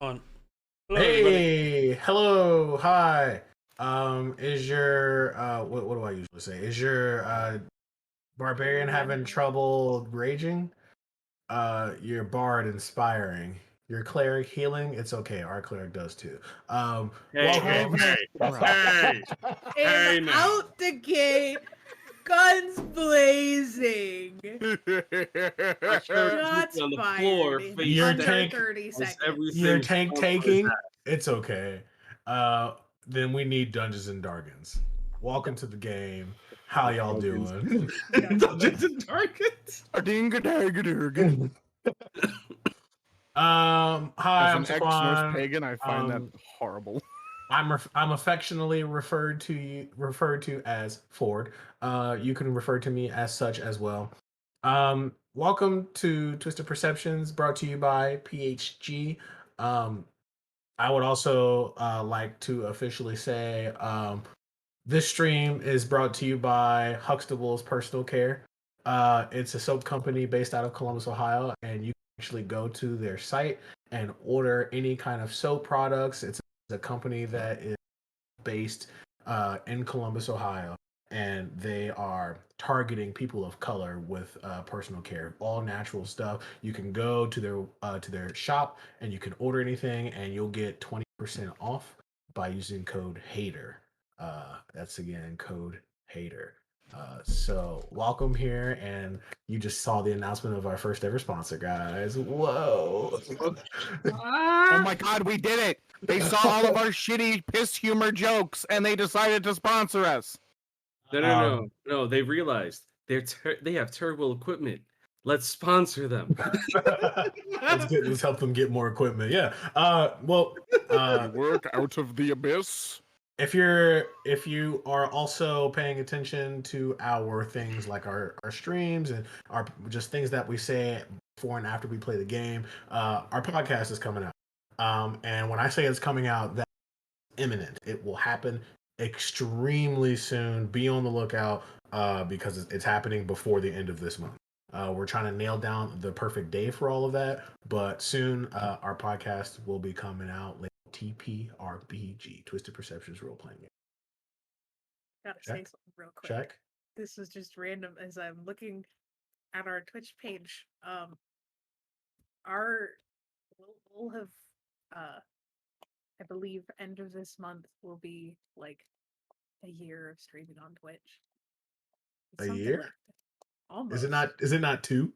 On. Hello, everybody. Hey, hello, hi. Is your what do I usually say? Is your barbarian having trouble raging? Your bard inspiring. Your cleric healing? It's okay. Our cleric does too. Welcome. Hey, And now. out the gate, guns blazing. Shots on the fired floor, in face Your under tank- 30 as seconds. everything Your tank falls on his taking? head. It's okay. Then we need Dungeons and Dragons. Welcome to the game. How y'all doing? Dungeons and Dragons. Hi, As I'm an ex-Norse Saquon. pagan, I find that Um, horrible. I'm affectionately referred to as Ford. You can refer to me as such as well. Welcome to Twisted Perceptions, brought to you by PHG. I would also like to officially say this stream is brought to you by Huxtable's Personal Care. It's a soap company based out of Columbus, Ohio, and you can actually go to their site and order any kind of soap products. It's a company that is based in Columbus, Ohio, and they are targeting people of color with personal care, all natural stuff. You can go to their shop and you can order anything, and you'll get 20% off by using code HATER. That's again code HATER. So welcome here, and you just saw the announcement of our first ever sponsor, guys. Whoa! Oh my god, we did it! They saw all of our shitty piss humor jokes and they decided to sponsor us. No. They realized they have terrible equipment. Let's sponsor them. Let's help them get more equipment. Yeah. We work out of the abyss. If you are also paying attention to our things like our streams and our just things that we say before and after we play the game, our podcast is coming out. And when I say it's coming out, that's imminent. It will happen extremely soon. Be on the lookout because it's happening before the end of this month. We're trying to nail down the perfect day for all of that, but soon our podcast will be coming out. TPRPG, Twisted Perceptions role playing game. Gotta say something real quick. Check. This is just random as I'm looking at our Twitch page. We'll have I believe end of this month will be like a year of streaming on Twitch. It's A something year? like that. Almost. Is it not 2?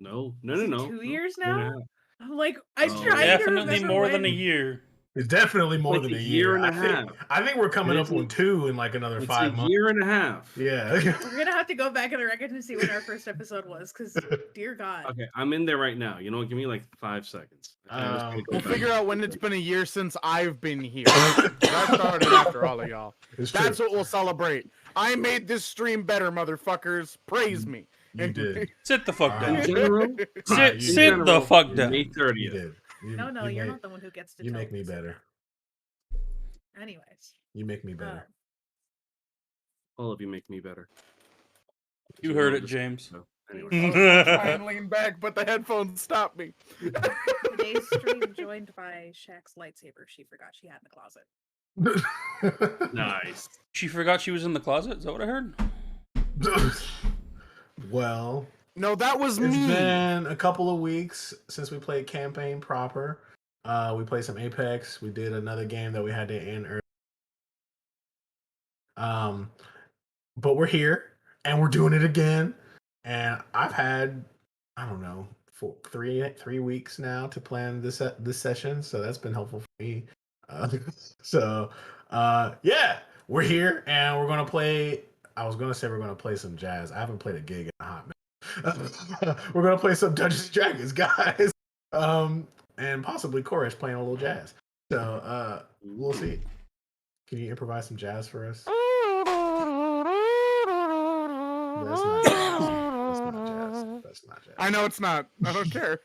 No. Is it 2 years now? I'm like, I'm Oh, trying to Definitely remember more when... than a year. It's definitely more Like than a a year year. and a half. I think we're coming It's up on 2 in like another It's 5 a months. year and a half. Yeah. We're gonna have to go back in the record to see when our first episode was, because dear God. Okay, I'm in there right now. You know what? Give me like 5 seconds. Okay, I'm just gonna go We'll back. figure out when it's been a year since I've been here. That started after all of y'all. It's That's true. what we'll celebrate. I made this stream better, motherfuckers. Praise me. You did. Sit the fuck In In down. general, you Sit general, the fuck May down. You 30th. did. No, you you're make, not the one who gets to You tell make me this. better. Anyways. You make me better. All of you make me better. You So heard I'm it, just- James. so, I anyway. was gonna try and lean back, but the headphones stopped me. Today's stream joined by Shaq's lightsaber she forgot she had in the closet. Nice. She forgot she was in the closet? Is that what I heard? Well, No, that was it's me. been a couple of weeks since we played campaign proper. We played some Apex. We did another game that we had to end early. But we're here and we're doing it again. And I've had, I don't know, 3 weeks now to plan this session, so that's been helpful for me. Yeah, we're here and we're gonna play. I was gonna say we're gonna play some jazz. I haven't played a gig in a hot minute. We're gonna play some Dungeons and Dragons, guys. And possibly Chorus playing a little jazz. So we'll see. Can you improvise some jazz for us? That's not jazz. That's not jazz. I know it's not. I don't care.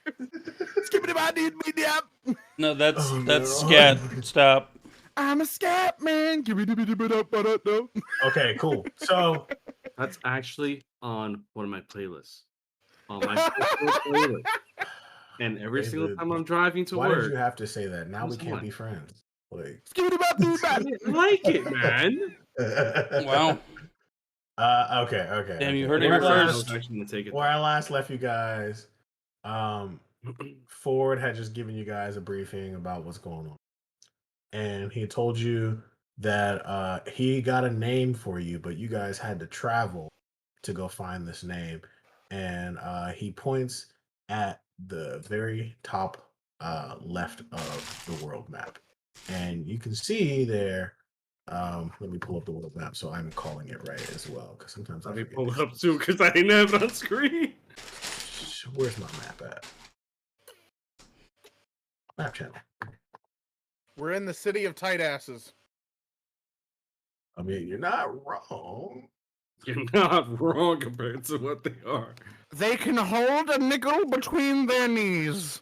Skippity bop dee dee dap. No, that's Oh, that's no. scat. Stop. I'm a scat man. Okay, cool. So That's actually on one of my playlists. On my personal playlist. And every single David, time I'm driving to why work, did you have to say that? Now we Who's can't what? be friends. Like, I like it, man. Wow. Okay. Damn, you heard it Where here I I first. was actually gonna take it. Where I last left you guys, Ford had just given you guys a briefing about what's going on, and he told you that he got a name for you, but you guys had to travel to go find this name, and he points at the very top left of the world map, and you can see there. Let me pull up the world map so I'm calling it right as well, because sometimes I Let me forget. pull it these up too because I didn't have it on screen. things. Where's my map at? Map channel. We're in the city of tight asses. I mean, you're not wrong. You're not wrong compared to what they are. They can hold a nickel between their knees.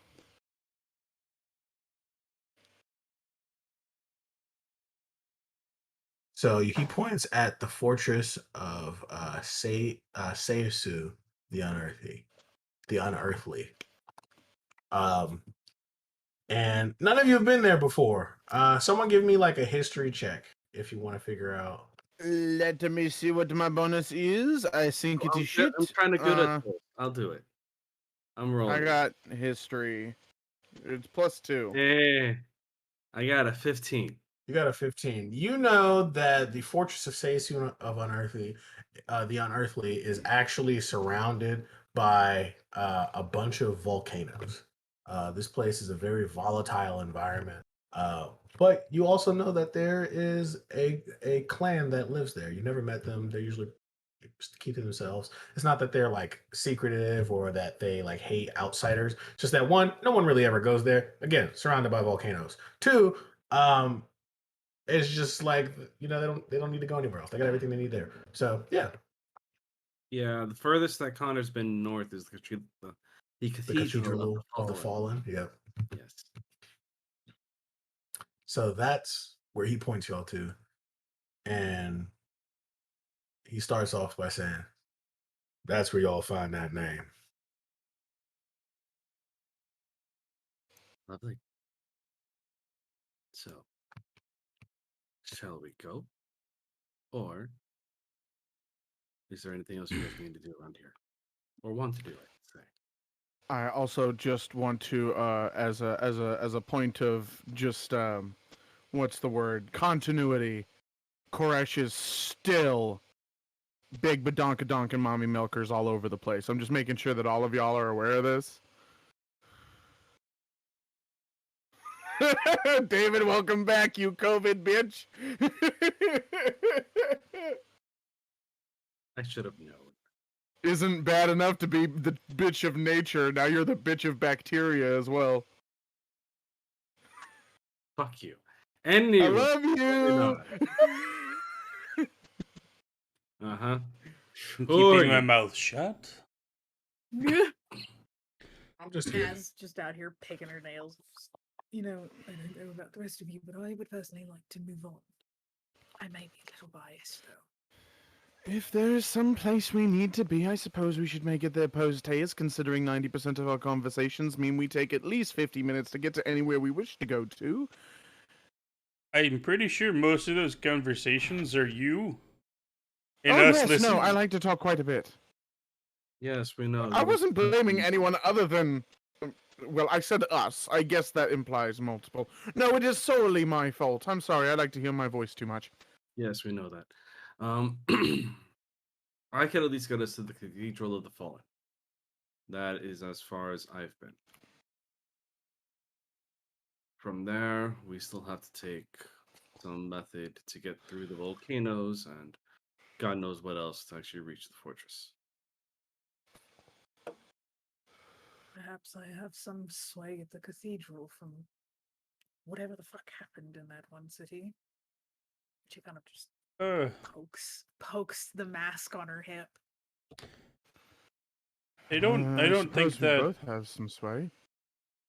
So he points at the fortress of Seisu, the unearthly. And none of you have been there before. Someone give me like a history check if you want to figure out. Let me see what my bonus is. I think it is shit. I'm kind of good at this. I'll do it. I'm rolling. I got history. It's +2. Eh, I got a 15. You got a 15. You know that the fortress of Seisu of Unearthly, the Unearthly, is actually surrounded by a bunch of volcanoes. This place is a very volatile environment. But you also know that there is a clan that lives there. You never met them. They're usually just keep to themselves. It's not that they're like secretive or that they like hate outsiders. It's just that one, no one really ever goes there. Again, surrounded by volcanoes. Two, it's just like they don't need to go anywhere else. They got everything they need there. So yeah, Yeah, the furthest that Connor's been north is the the Cathedral of the Fallen. Yeah. Yes. So that's where he points y'all to, and he starts off by saying, "That's where y'all find that name." Lovely. So, shall we go? Or is there anything else you guys need to do around here? Or want to do, I should say. I also just want to, as a point of just what's the word? Continuity. Koresh is still big badonkadonk and mommy milkers all over the place. I'm just making sure that all of y'all are aware of this. David, welcome back, you COVID bitch. I should have known. Isn't bad enough to be the bitch of nature. Now you're the bitch of bacteria as well. Fuck you. Anyway. I love you. Uh-huh. Keeping my mouth shut. I'm just here. Naz just out here picking her nails. You know, I don't know about the rest of you, but I would personally like to move on. I may be a little biased, though. If there's some place we need to be, I suppose we should make it there post-haste, considering 90% of our conversations mean we take at least 50 minutes to get to anywhere we wish to go to. I'm pretty sure most of those conversations are you and Oh, us yes, listening. no, I like to talk quite a bit. Yes, we know. I wasn't blaming anyone other than... Well, I said us. I guess that implies multiple. No, it is solely my fault. I'm sorry, I like to hear my voice too much. Yes, we know that. I can at least get us to the Cathedral of the Fallen. That is as far as I've been. From there, we still have to take some method to get through the volcanoes and God knows what else to actually reach the fortress. Perhaps I have some sway at the cathedral from whatever the fuck happened in that one city. She kind of just pokes the mask on her hip. I don't think suppose we that both have some sway.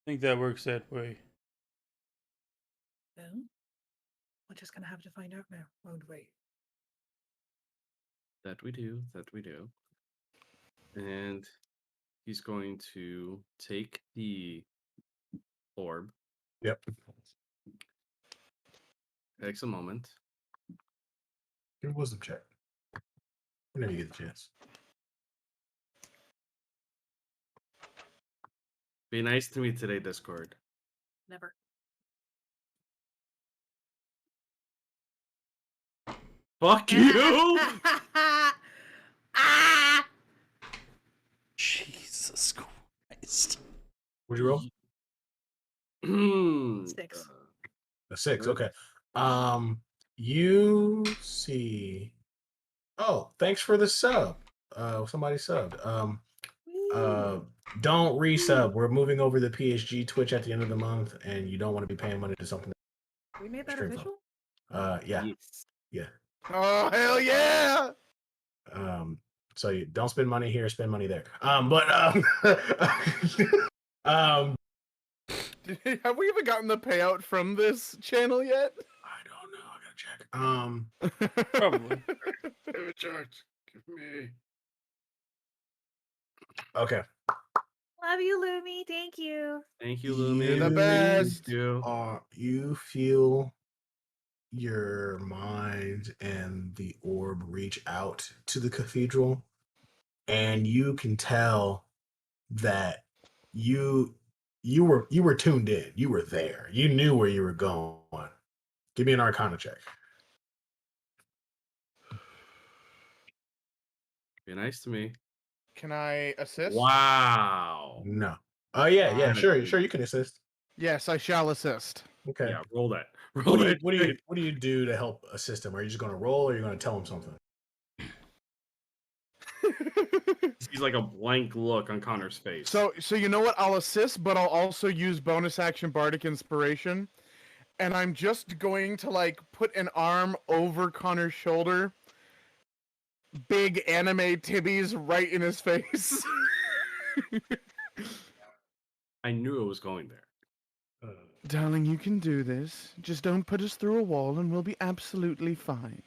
works that way. Well, we're just gonna have to find out now, won't we? That we do. And he's going to take the orb. Yep. Takes a moment. Give me a wisdom check. Whenever you get the chance. Be nice to me today, Discord. Never. Fuck you! Ah! Jesus Christ. What'd you roll? 6. A 6. Good. Okay. You see. Oh, thanks for the sub. Somebody subbed. Don't resub. We're moving over to PSG Twitch at the end of the month, and you don't want to be paying money to something. We made that Stream phone. official? Yeah. Yes. Yeah. Oh hell yeah! So you don't spend money here, spend money there. Have we even gotten the payout from this channel yet? I don't know. I gotta check. Probably. Give it charge. Give me. Okay. Love you, Lumi. Thank you. Thank you, Lumi. You're the best. Thank you. You feel your mind and the orb reach out to the cathedral, and you can tell that you were tuned in. You were there. You knew where you were going. Give me an Arcana check. Be nice to me. Can I assist? Wow. No. Oh yeah, Nice. sure. You can assist. Yes, I shall assist. Okay. Yeah, roll that. Roll What that. do you do to help assist him? Are you just going to roll, or are you going to tell him something? He's like a blank look on Connor's face. So you know what? I'll assist, but I'll also use bonus action Bardic Inspiration, and I'm just going to like put an arm over Connor's shoulder, big anime tibbies right in his face. I knew it was going there. Darling, you can do this. Just don't put us through a wall, and we'll be absolutely fine.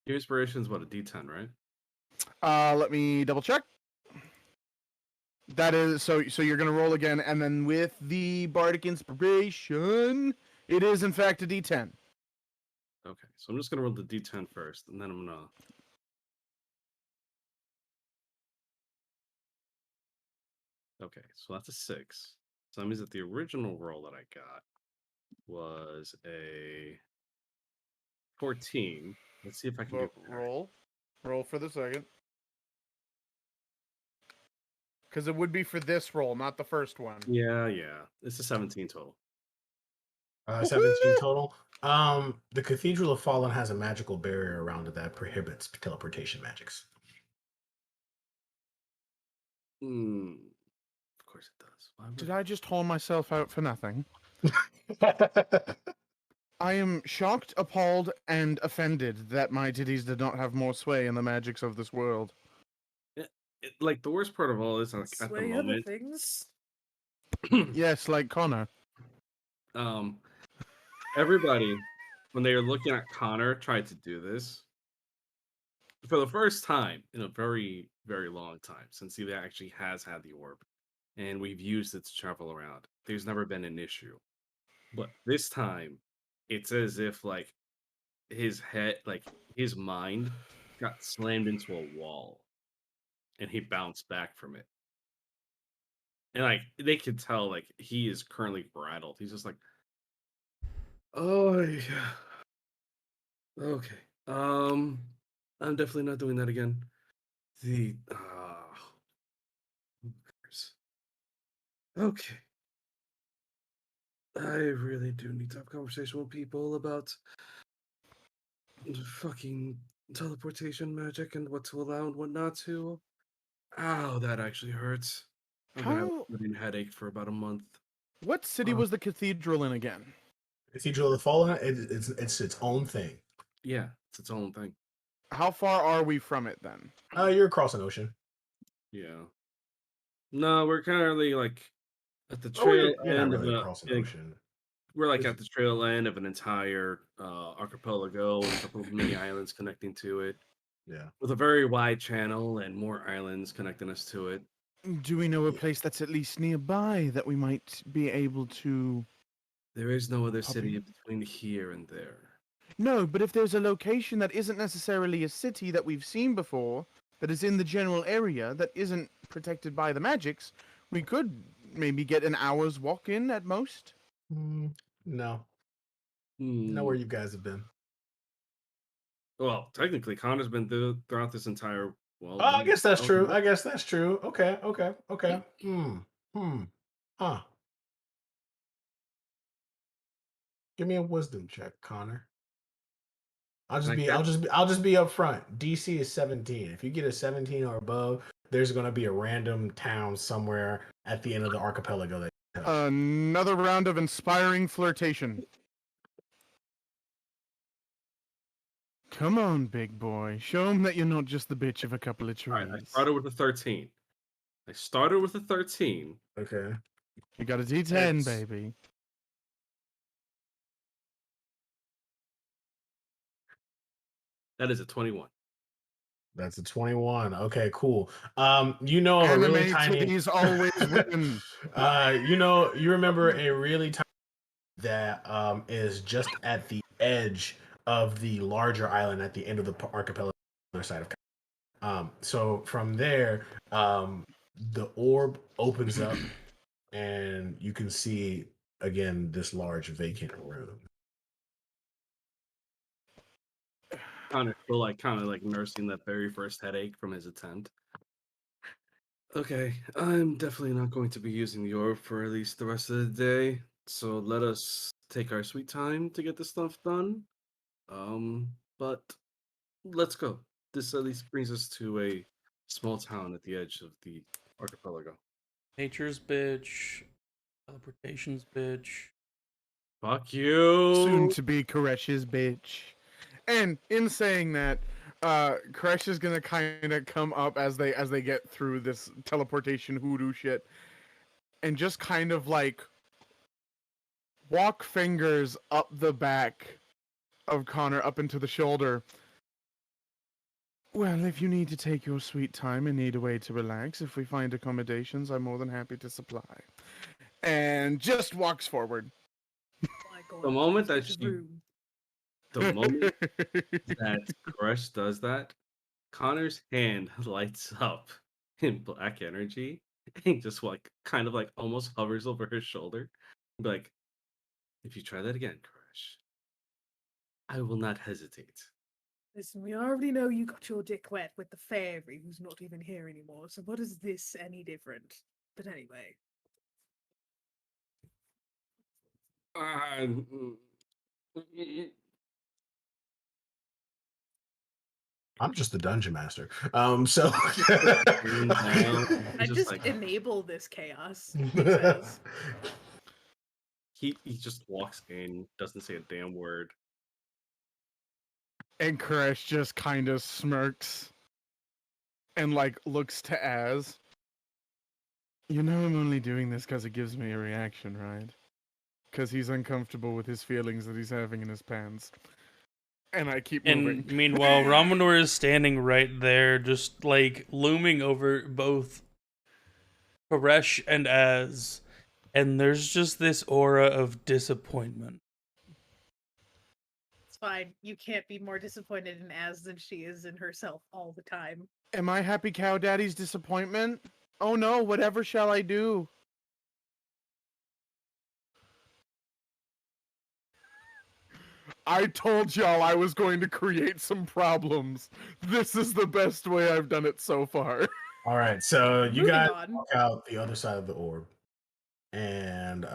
Your inspiration is what, a D10, right? Let me double check. That is so you're gonna roll again, and then with the Bardic Inspiration, it is in fact a D10. Okay, so I'm just gonna roll the D10 first, and then I'm gonna. Okay, so that's a 6. So that means that the original roll that I got was a 14. Let's see if I can get Roll for the second, because it would be for this roll, not the first one. Yeah. It's a 17 total. 17 total. The Cathedral of Fallen has a magical barrier around it that prohibits teleportation magics. Of course it does. Why would- Did I just haul myself out for nothing? I am shocked, appalled, and offended that my titties did not have more sway in the magics of this world. Like, the worst part of all is, like, at the Sway other moment, things. Yes, like Connor. everybody, when they are looking at Connor, tried to do this for the first time in a very, very long time since he actually has had the orb, and we've used it to travel around. There's never been an issue, but this time, it's as if like his head, like his mind, got slammed into a wall, and he bounced back from it. And like they could tell, like he is currently rattled. He's just like, "Oh yeah, okay. I'm definitely not doing that again." The who cares? Okay. I really do need to have a conversation with people about fucking teleportation magic and what to allow and what not to. Ow, that actually hurts. I'm gonna have a fucking headache for about a month. What city was the cathedral in again? Cathedral of the Fallen, it's its own thing. Yeah, it's its own thing. How far are we from it then? You're across an ocean. Yeah. No, we're currently like at the Oh, trail you're not end really of across an a. ocean. We're like at the trail end of an entire archipelago and a couple of mini islands connecting to it. Yeah. with a very wide channel and more islands connecting us to it. Do we know a place that's at least nearby that we might be able to? There is no other Puppy? city between here and there. No, but if there's a location that isn't necessarily a city that we've seen before, that is in the general area that isn't protected by the magics, we could maybe get an hour's walk in at most. No. Hmm. Know where you guys have been. Well, technically, Connor's been throughout this entire Oh, I world. guess that's true. I guess that's true. Okay. Huh. Give me a wisdom check, Connor. I'll just be upfront. DC is 17. If you get a 17 or above, there's gonna be a random town somewhere at the end of the archipelago that you touch. Another round of inspiring flirtation. Come on, big boy. Show him that you're not just the bitch of a couple of trees. All right, I started with a 13. Okay. You got a D10, It's- baby. That is a 21. That's a 21. Okay, cool. You know of a really tiny. Titties always win. You remember a really tiny that is just at the edge of the larger island at the end of the archipelago, other side of. So from there, the orb opens up, and you can see again this large vacant room. Connor still kind of nursing that very first headache from his attempt. Okay, I'm definitely not going to be using the orb for at least the rest of the day. So let us take our sweet time to get this stuff done. But let's go. This at least brings us to a small town at the edge of the archipelago. Nature's bitch. Teleportation's bitch. Fuck you. Soon to be Koresh's bitch. And in saying that, Koresh is gonna kind of come up as they get through this teleportation hoodoo shit, and just kind of like walk fingers up the back of Connor up into the shoulder. Well, if you need to take your sweet time and need a way to relax, if we find accommodations, I'm more than happy to supply. And just walks forward. My God, The moment that this she- room. The moment that Crush does that, Connor's hand lights up in black energy and just kind of almost hovers over her shoulder. Like, if you try that again, Crush, I will not hesitate. Listen, we already know you got your dick wet with the fairy who's not even here anymore, so what is this any different? But anyway. I'm just the dungeon master. So I just enable this chaos. He says. He just walks in, doesn't say a damn word. And Koresh just kind of smirks and looks to Az. You know I'm only doing this because it gives me a reaction, right? Because he's uncomfortable with his feelings that he's having in his pants. And I keep moving. And meanwhile, Ramanor is standing right there, just looming over both Koresh and Az. And there's just this aura of disappointment. It's fine. You can't be more disappointed in Az than she is in herself all the time. Am I Happy Cow Daddy's disappointment? Oh no, whatever shall I do? I told y'all I was going to create some problems. This is the best way I've done it so far. All right, so you Moving guys on. walk out the other side of the orb, and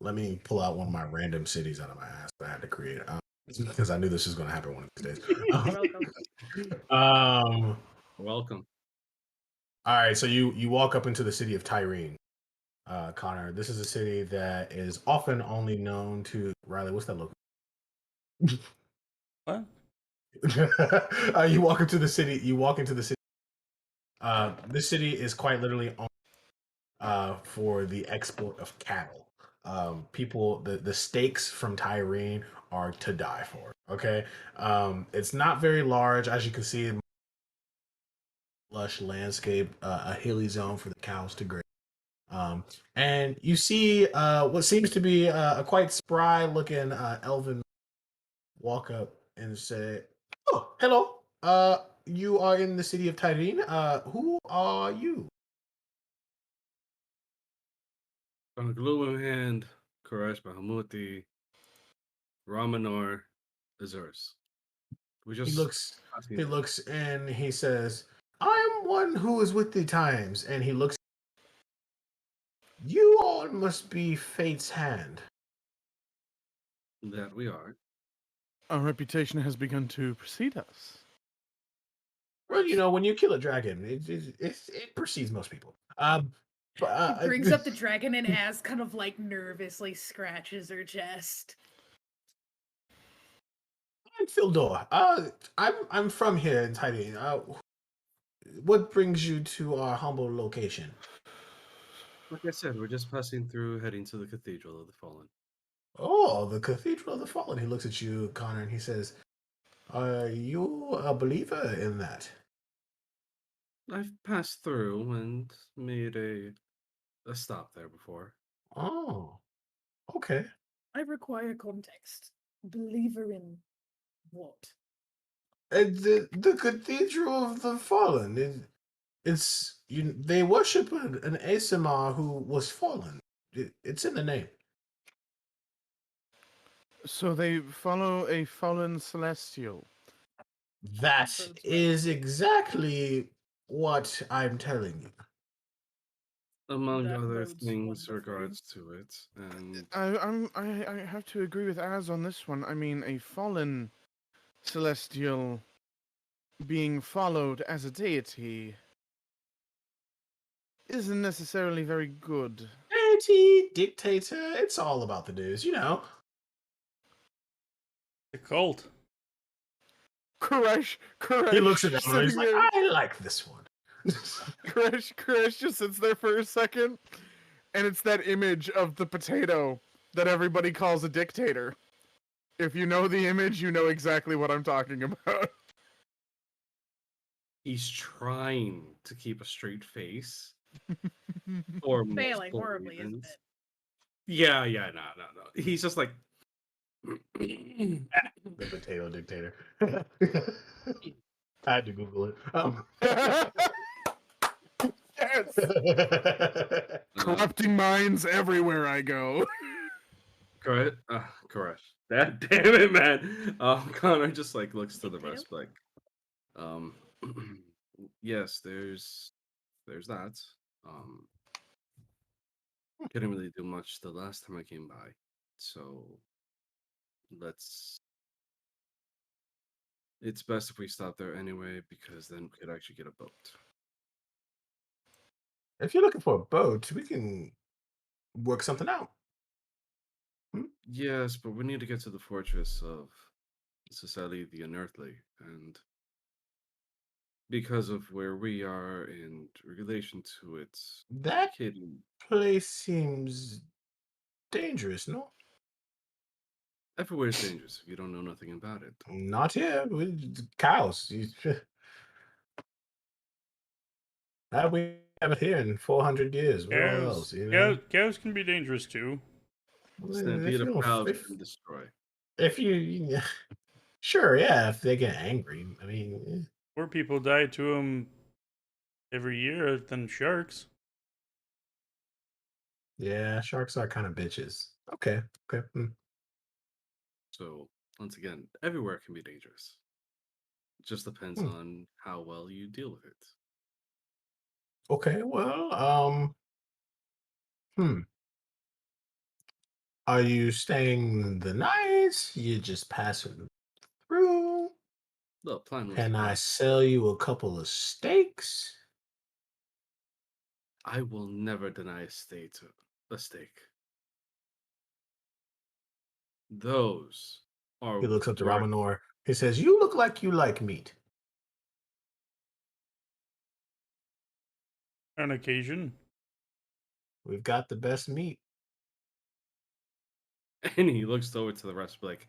let me pull out one of my random cities out of my ass that I had to create because I knew this was going to happen one of these days. Welcome. All right, so you walk up into the city of Tyrene, Connor. This is a city that is often only known to Riley. What's that look? What? You walk into the city. This city is quite literally for the export of cattle. People, the steaks from Tyrene are to die for. Okay, it's not very large, as you can see. lush landscape, a hilly zone for the cows to graze. And you see what seems to be a quite spry looking elven walk up and say, "Oh, hello. You are in the city of Tyrene. Who are you?" On a glue hand, Koresh Bahamuti, Ramanor, Azurs. We He just looks passing he through. looks and he says, "I am one who is with the times." And he looks, "You all must be Fate's hand." That we are. Our reputation has begun to precede us. Well, when you kill a dragon, it precedes most people. He brings up the dragon and Az kind of like nervously scratches her chest. I'm Phildor. I'm from here in Tyrene. What brings you to our humble location? Like I said, we're just passing through, heading to the Cathedral of the Fallen. Oh, the Cathedral of the Fallen. He looks at you, Connor, and he says, "Are you a believer in that?" I've passed through and made a stop there before. Oh, okay. I require context. Believer in what? The Cathedral of the Fallen. They worship an Asimar who was fallen. It's in the name. So they follow a fallen celestial. That Bodes well. is exactly what I'm telling you. Among That other bodes things wonderfully. regards to it, and I have to agree with Az on this one. I mean, a fallen celestial being followed as a deity isn't necessarily very good. Deity, dictator, it's all about the news, The cult. Koresh, He looks at just them and he's sitting like, there. "I like this one." Koresh just sits there for a second, and it's that image of the potato that everybody calls a dictator. If you know the image, you know exactly what I'm talking about. he's trying to keep a straight face for Failing multiple horribly, isn't reasons. it? Yeah, no. He's just like The potato dictator. I had to Google it. Yes! Corrupting minds everywhere I go. correct. Correct. That damn it, man. Connor just like looks to the Potato? rest like, um, yes, there's that. Um, couldn't really do much the last time I came by, so let's. It's best if we stop there anyway, because then we could actually get a boat. If you're looking for a boat, we can work something out. Yes, but we need to get to the fortress of Society the Unearthly, and because of where we are in relation to its That hidden. place seems dangerous, no? Everywhere is dangerous if you don't know nothing about it. Not here. Cows. How we have it here in 400 years? Where else? Cows can be dangerous too. Stampede of cows and destroy. If you sure, yeah, if they get angry. I mean, More people die to them every year than sharks. yeah, sharks are kind of bitches. Okay. So once again, everywhere can be dangerous. It just depends Hmm. on how well you deal with it. Okay, well, are you staying the night? You just passing through? The plan was Can I pass. sell you a couple of steaks? I will never deny a steak. Those are He looks up to where Ramanor. He says, "You look like you like meat." On occasion. We've got the best meat. and he looks over to the rest like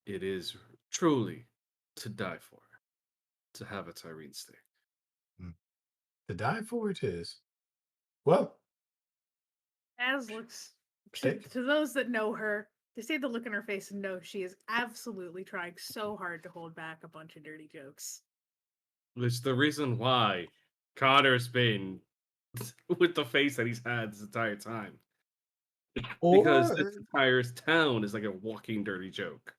it is truly to die for to have a Tyrene steak. To die for it is. Well, Az looks steak. to those that know her, they see the look in her face and know she is absolutely trying so hard to hold back a bunch of dirty jokes. It's the reason why Connor's been with the face that he's had this entire time. Because Or this entire town is like a walking dirty joke.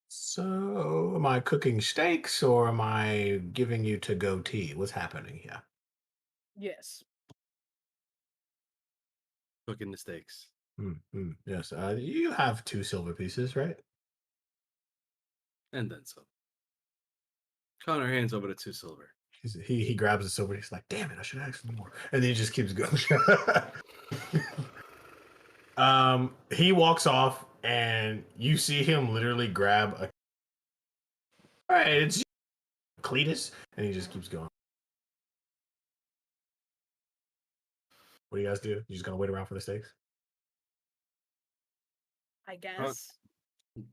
so, am I cooking steaks or am I giving you to go tea? What's happening here? Yes. Cooking the steaks. Yes, you have 2 silver pieces, right? And then some. Connor hands over the 2 silver. He grabs the silver. He's like, "Damn it! I should ask for more." And then he just keeps going. He walks off, and you see him literally grab a. All right, it's Cletus, and he just keeps going. What do you guys do? You just gonna wait around for the steaks? I guess.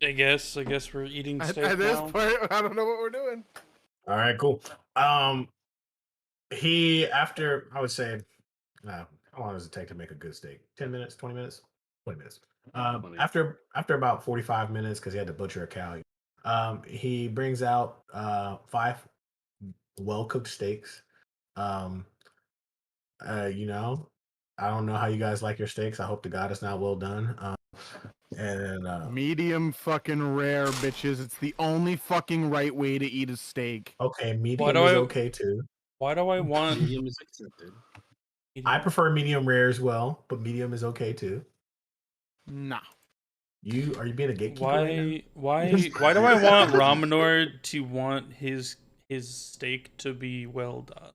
I guess we're eating steak At this now. point, I don't know what we're doing. All right, cool. He after I would say, how long does it take to make a good steak? 10 minutes, 20 minutes, 20 minutes. 20. After about 45 minutes, because he had to butcher a cow. He brings out 5 well cooked steaks. You know, I don't know how you guys like your steaks. I hope to God it's not well done. Medium fucking rare, bitches. It's the only fucking right way to eat a steak. Okay, medium Why do is I- okay too. Why do I want Medium is accepted. I prefer medium rare as well, but medium is okay too. Nah. Are you being a gatekeeper right now? why do I want Ramanor to want his steak to be well done?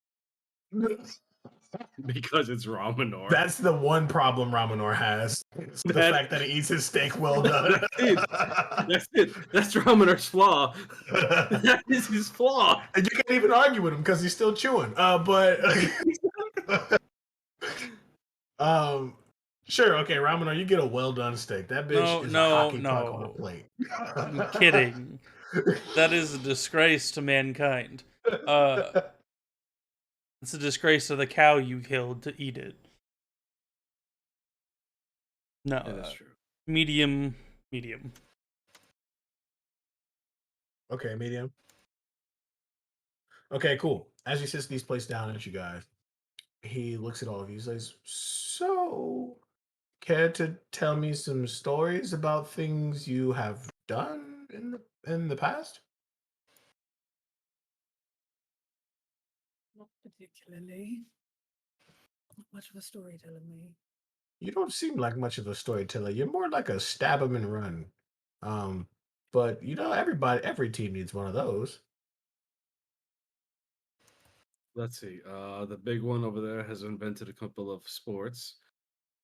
Because it's Ramanor. That's the one problem Ramanor has. It's the That- fact that he eats his steak well done. That's it. That's Ramanor's flaw. That is his flaw. And you can't even argue with him because he's still chewing. But sure, okay, Ramanor, you get a well done steak. That bitch is a hockey puck on a plate. I'm kidding. That is a disgrace to mankind. It's a disgrace to the cow you killed to eat it. No, That is true. medium. Okay, medium. Okay, cool. As he sits these plates down at you guys, he looks at all of you. He says, "So, care to tell me some stories about things you have done in the past?" Not particularly. Not much of a storyteller, me. You don't seem like much of a storyteller. You're more like a stab 'em and run. But every team needs one of those. Let's see. The big one over there has invented a couple of sports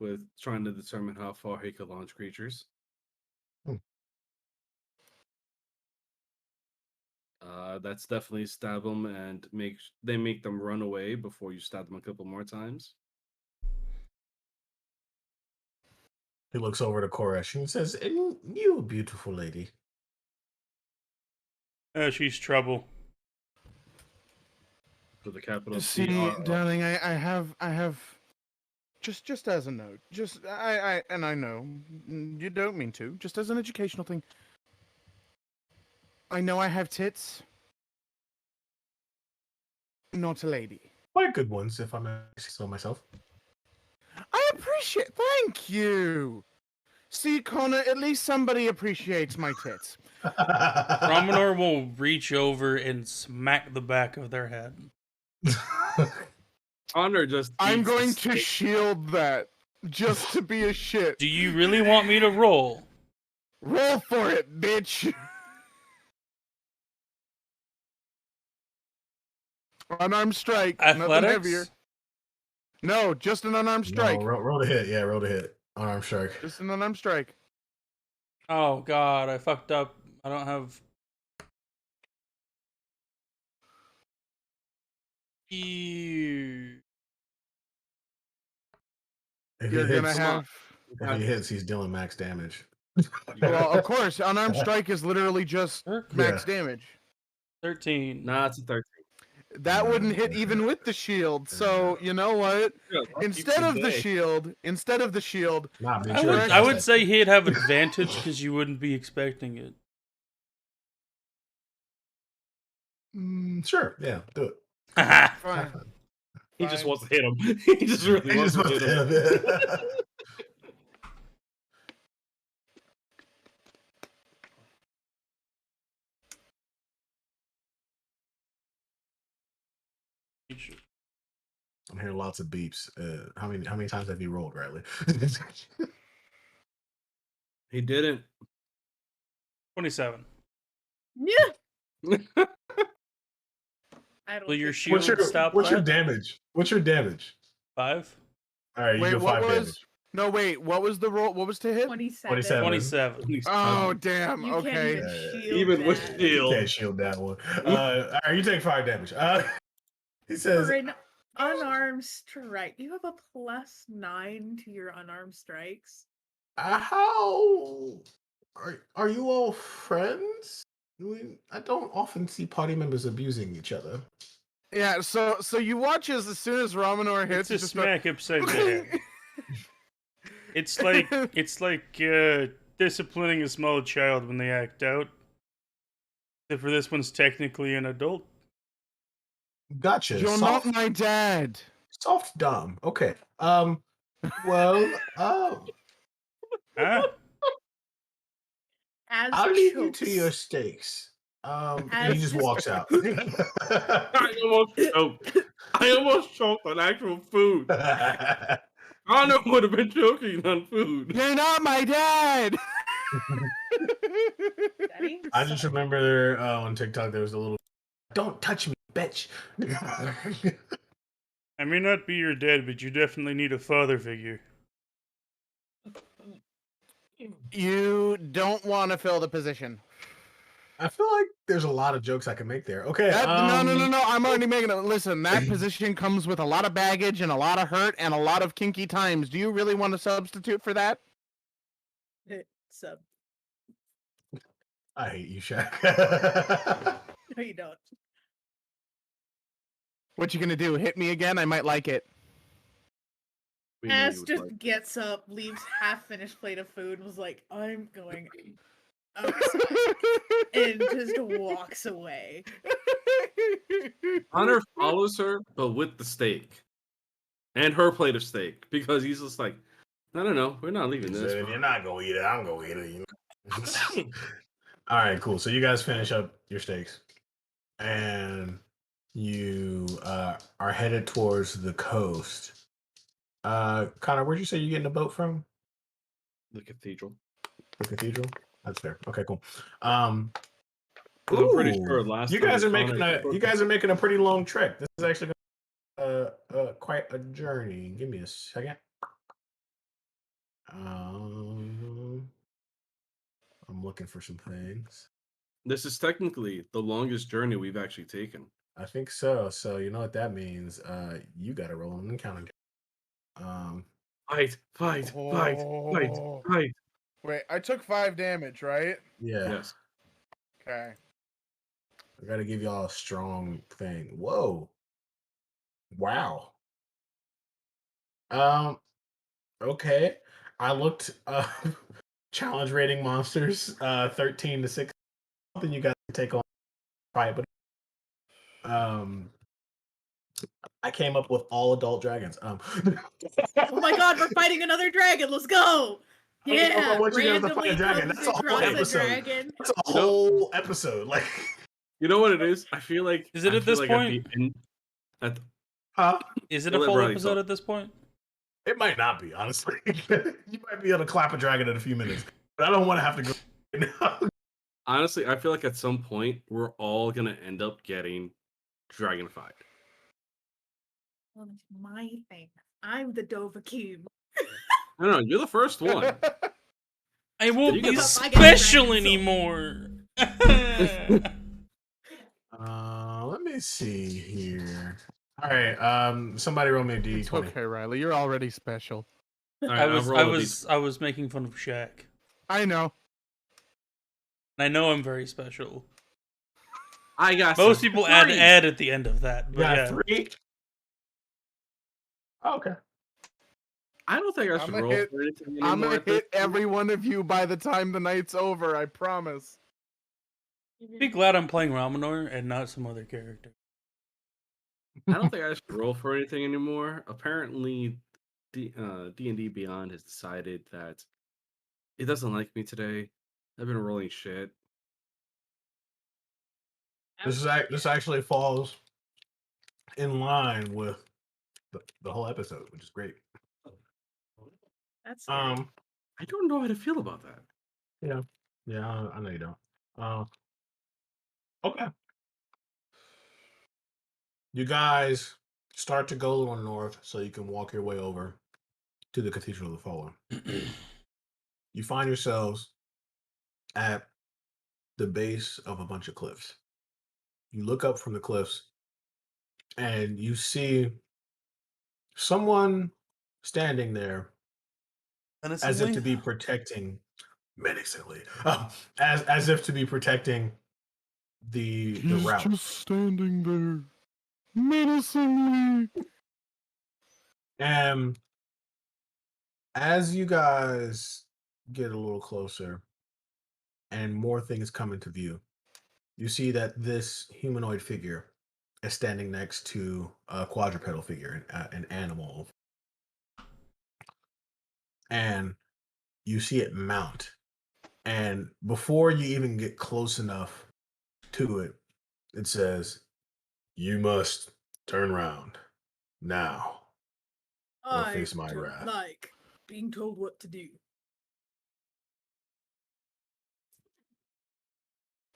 with trying to determine how far he can launch creatures. Hmm. That's definitely stab them and make them run away before you stab them a couple more times. He looks over to Koresh and says, "And you, beautiful lady." She's trouble. So the capital See, CRO. darling, I have. Just as a note, I know you don't mean to. Just as an educational thing. I know I have tits. Not a lady. Quite good ones, if I may say so myself. I appreciate. Thank you. See, Connor, at least somebody appreciates my tits. Ramanor will reach over and smack the back of their head. Connor just. I'm eats the going to steak. shield that just to be a shit. Do you really want me to roll? Roll for it, bitch. Unarmed strike. Nothing Athletics? heavier. No, just an unarmed strike. No, roll the hit. Yeah, roll the hit. Unarmed strike. Just an unarmed strike. Oh god, I fucked up. I don't have. Ew. If You're he gonna hits, have. if he hits, he's dealing max damage. Well, of course, unarmed strike is literally just max damage. 13. Nah, it's a 13. That wouldn't hit even with the shield. So you know what? Yeah, Instead of the shield, Nah, man, I would say he'd have advantage because you wouldn't be expecting it. Sure, yeah, do it. fine. He just wants to hit him. He just really wants to hit him. I'm hearing lots of beeps. How many times have you rolled, Riley? He didn't. 27. Yeah. I don't Will your think- shield stop What's your that? damage? What's your damage? 5? All right, you Wait, go what 5 was? damage. No, wait. What was the roll? What was to hit? 27. 27. Oh, damn. You can't Okay. even shield Even with that. You shield. can't shield that one. All right, you take 5 damage. He says, For an unarmed strike, you have a +9 to your unarmed strikes. "How are you all friends? I don't often see party members abusing each other." Yeah. So you watch as soon as Ramanor hits, It's a just smack upside the head. It's like disciplining a small child when they act out. Except for this one's technically an adult. Gotcha. You're soft, not my dad. soft dumb. Okay. Well, Huh? As I'll leave you to chokes. your steaks. And he As- just walks out. I almost choked on actual food. Connor would have been choking on food. You're not my dad. Daddy? I just remember on TikTok there was a little, "Don't touch me, bitch." I may not be your dad, but you definitely need a father figure. You don't want to fill the position. I feel like there's a lot of jokes I can make there. Okay. No. I'm already making it. Listen, that position comes with a lot of baggage and a lot of hurt and a lot of kinky times. Do you really want to substitute for that? Sub. I hate you, Shaq. No, you don't. What you gonna do? Hit me again? I might like it. We knew As you would just like- gets up, leaves half-finished plate of food, was like, "I'm going outside," and just walks away. Connor follows her, but with the steak. And her plate of steak. Because he's just like, no, we're not leaving He this. said, "If you're not gonna eat it, I'm gonna eat it." You know? All right, cool. So you guys finish up your steaks, and you are headed towards the coast. Connor, where'd you say you're getting a boat from? The cathedral. The cathedral. That's fair. Okay, cool. I'm pretty ooh, sure last you time guys are Connor- making a pretty long trek. This is actually quite a journey. Give me a second. I'm looking for some things. This is technically the longest journey we've actually taken. I think so. So you know what that means. You got to roll an encounter. Fight. Oh. Wait, I took 5 damage, right? Yeah. Yes. Okay. I got to give y'all a strong thing. Whoa. Wow. Okay. I looked challenge rating monsters 13 to 6. Something you guys can take on fight, but I came up with all adult dragons. Oh my god, we're fighting another dragon. Let's go! I don't know if I Yeah, want you guys to fight a randomly dragon. comes That's a whole across a episode. dragon. That's a whole episode. Like, You know what it is? I feel like Is it I at feel this like point? huh? Is it We'll a let full Riley episode talk. at this point? It might not be, honestly. You might be able to clap a dragon in a few minutes, but I don't want to have to go right now. Honestly, I feel like at some point we're all gonna end up getting dragonfied. Well, it's my thing. I'm the Dovahkiin. No, you're the first one. I won't You be get the- special I get the dragon anymore. Let me see here. All right, somebody roll me a It's d20. okay, Riley. You're already special. All right, I I'll roll a was making fun of Shaq. I know. And I know I'm very special. I got Most some people add three. at the end of that. You But got yeah. 3? Oh, okay. I don't think I should I'ma roll hit- for anything I'm anymore. gonna at this hit point. every one of you by the time the night's over. I promise. Be glad I'm playing Ramonor and not some other character. I don't think I should roll for anything anymore. Apparently, D&D Beyond has decided that it doesn't like me today. I've been rolling shit. This actually falls in line with the whole episode, which is great. That's scary. I don't know how to feel about that. Yeah, I know you don't. Okay. You guys start to go on north so you can walk your way over to the Cathedral of the Fallen. You find yourselves at the base of a bunch of cliffs. You look up from the cliffs and you see someone standing there as if to be protecting menacingly, as if to be protecting the route. just standing there, menacingly. And as you guys get a little closer and more things come into view, you see that this humanoid figure is standing next to a quadrupedal figure, an animal. And you see it mount. And before you even get close enough to it, it says, "You must turn around now or face my wrath." like being told what to do.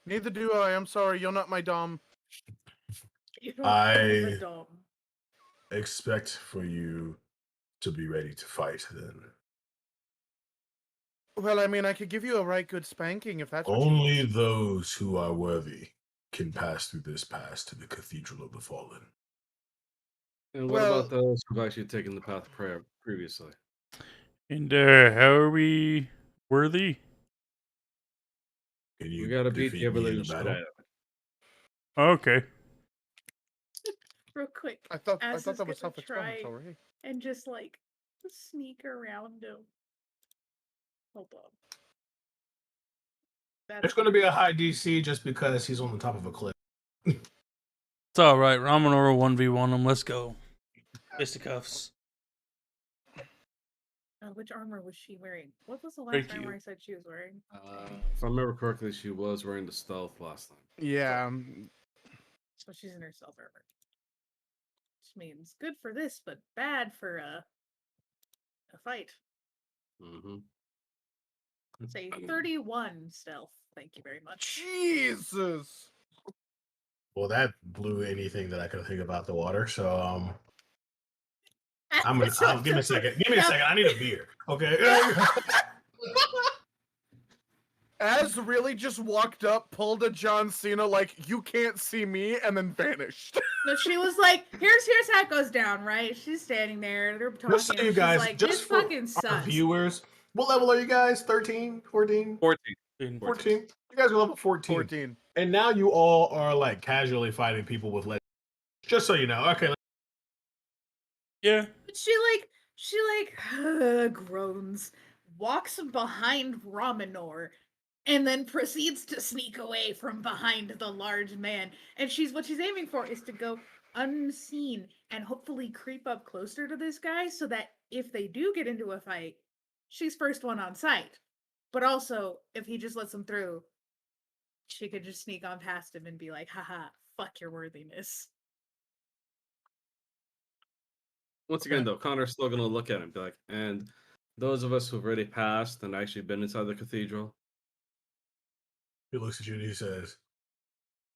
Neither do I. I'm sorry. You're not my dom. You don't I- have a dom. Expect for you to be ready to fight then. Well, I mean, I could give you a right good spanking if that's what you Only want. those who are worthy can pass through this pass to the Cathedral of the Fallen. And what Well- about those who've actually taken the path of prayer previously? And how are we worthy? Can you We gotta beat defeat the me in evolution a shit battle? out of it. Okay. Real quick. I thought Ass that is was gonna self-explanatory. and just like sneak around him. Hold on. It's going to be a high DC just because he's on the top of a cliff. It's all right. Ramonor 1v1 him. Let's go. Fisticuffs. Which armor was she wearing? What was the last Thank armor you. I said she was wearing? If I remember correctly, she was wearing the stealth last time. Yeah. So she's in her stealth armor. Which means good for this, but bad for a fight. Mm-hmm. Say 31 stealth. Thank you very much. Jesus. Well, that blew anything that I could think about the water. So, I'm gonna give me a second. Give me a second. I need a beer. Okay. Az really just walked up, pulled a John Cena, like, you can't see me, and then vanished. No, she was like, here's how it goes down, right? She's standing there, they're talking, Just so and you she's guys, like, just this for fucking our sucks. viewers, what level are you guys? 13, 14, 14. 14? You guys are level 14. 14. And now you all are like casually fighting people with legs. Just so you know. Okay. Yeah. But she groans, walks behind Ramonor, and then proceeds to sneak away from behind the large man. And what she's aiming for is to go unseen and hopefully creep up closer to this guy so that if they do get into a fight, she's first one on sight. But also, if he just lets them through, she could just sneak on past him and be like, haha, fuck your worthiness. Once again, though, Connor's still gonna look at him and be like, and those of us who've already passed and actually been inside the cathedral. He looks at you and he says,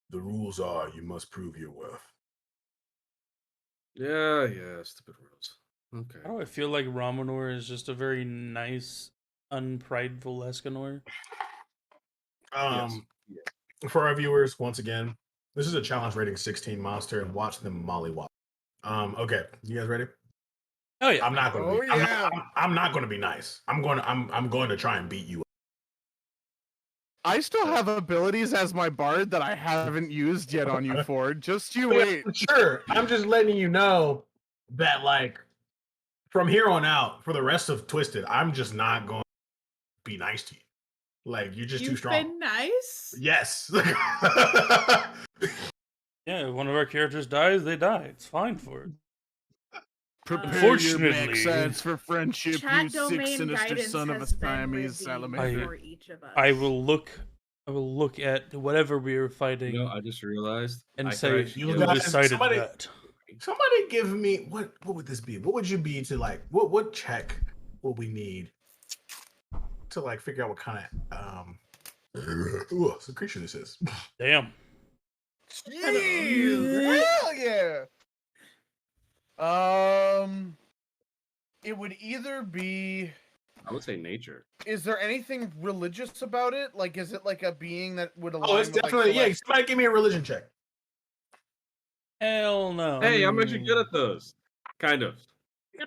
"The rules are you must prove your worth." Yeah, stupid rules. Okay. How do I feel like Ramonor is just a very nice, unprideful Escanor? For our viewers, once again, this is a challenge rating 16 monster, and watch them mollywop. Okay, you guys ready? Oh yeah. I'm not going to. Oh, be, yeah. I'm not going to be nice. I'm going to try and beat you. I still have abilities as my bard that I haven't used yet on you, Ford. Just you wait. Sure. I'm just letting you know that, like, from here on out, for the rest of Twisted, I'm just not going to be nice to you. Like, you're just too You've strong. been nice. Yes. Yeah, if one of our characters dies, they die. It's fine for it. Prepare your Unfortunately- backsides for friendship, Chat you sick, domain sinister guidance son of a has been Siamese redeemed salamander. for each of us. I will look at whatever we are fighting I just realized. and I say could actually You who get guys- decided somebody- that. Somebody give me what would this be? What would you be to, like, what check would we need to, like, figure out what kind of some creature this is? Damn. Jeez, hell yeah. It would either be. I would say nature. Is there anything religious about it? Like, is it like a being that would align? Oh, it's with, definitely like, yeah. Somebody give me a religion check. Hell no. Hey, I'm actually good at those. Kind of.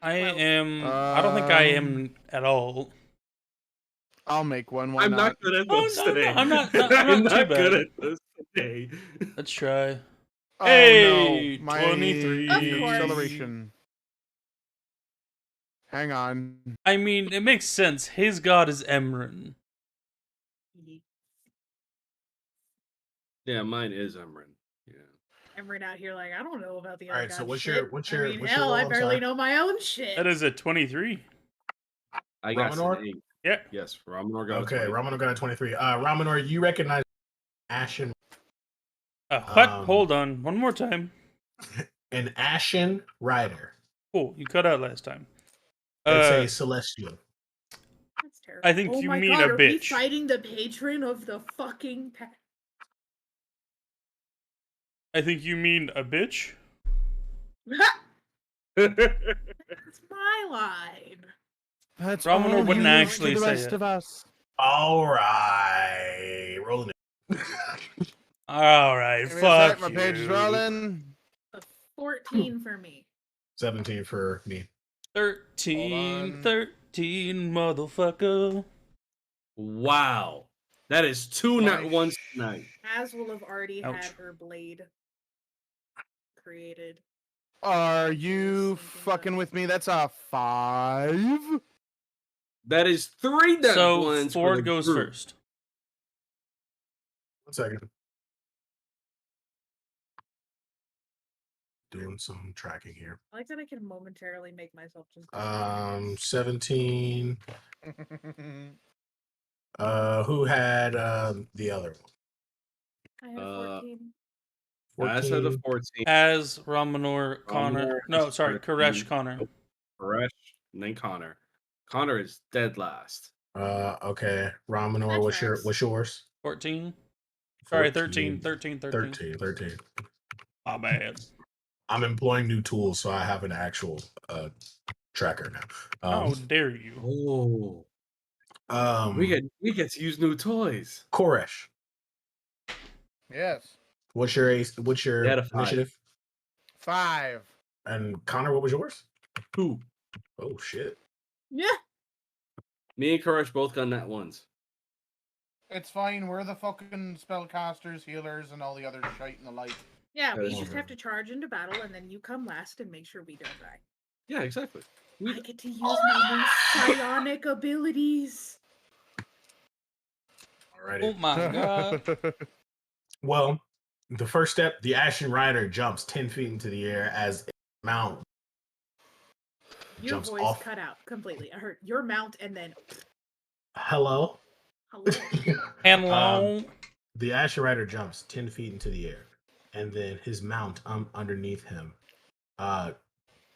I am. I don't think I am at all. I'll make one. Why I'm not? not good at Oh, those no, today. I'm not too good bad. at those today. Let's try. Oh, Hey, no. My 23. Of course. acceleration. Hang on. I mean, it makes sense. His god is Emran. Yeah, mine is Emran. Yeah. I'm right out here like, I don't know about the All other right, so god's what's shit. your- what's your- I mean, what's your hell, roll? I I'm barely sorry. know my own shit. That is a 23. I got Ramanor? an 8. Yeah. Yes, Ramanor got Okay, a 20. Ramanor got a 23. Ramanor, you recognize Ashen, What? Um, Hold on. One more time. an Ashen Rider. Cool. You cut out last time. It's a Celestial. That's terrible. I think oh you my mean God, a are we bitch. fighting the patron of the fucking I think you mean a bitch. That's my line. That's Ramanor all wouldn't you actually to the say rest it. of us. All right, rolling it. All right. Give me a Fuck sec, my page is you. rolling. A 14 for me. 17 for me. 13, Hold on. 13, motherfucker. Wow. That is 2 My nat ones tonight. Az will have already Ouch. had her blade created. Are you Thinking fucking about- with me? That's a 5. That is 3 nat So ones. for Ford the goes group. first. 1 second. Doing some tracking here. I like that I can momentarily make myself just. 17. Who had the other one? I had a 14. I said the 14. 14. As Ramanor, Connor. No, sorry, Koresh, Connor. Koresh, and then Connor. Connor is dead last. Okay. Ramanor, That what's tracks. yours? 14. Sorry, 14. 13. 13. My bad. I'm employing new tools, so I have an actual tracker now. How dare you? Oh, we get to use new toys. Koresh, Yes. what's your He had a 5. initiative? 5. And Connor, what was yours? 2. Oh shit. Yeah. Me and Koresh both got nat ones. It's fine. We're the fucking spellcasters, healers, and all the other shite and the like. Yeah, we Yes. just have to charge into battle and then you come last and make sure we don't die. Yeah, exactly. I get to use my new psionic abilities. Alrighty. Oh my god. Well, the first step, the Ashen Rider jumps 10 feet into the air as a mount. Your Jumps voice off. cut out completely. I heard your mount and then Hello. hello. Hello. The Ashen Rider jumps 10 feet into the air, and then his mount underneath him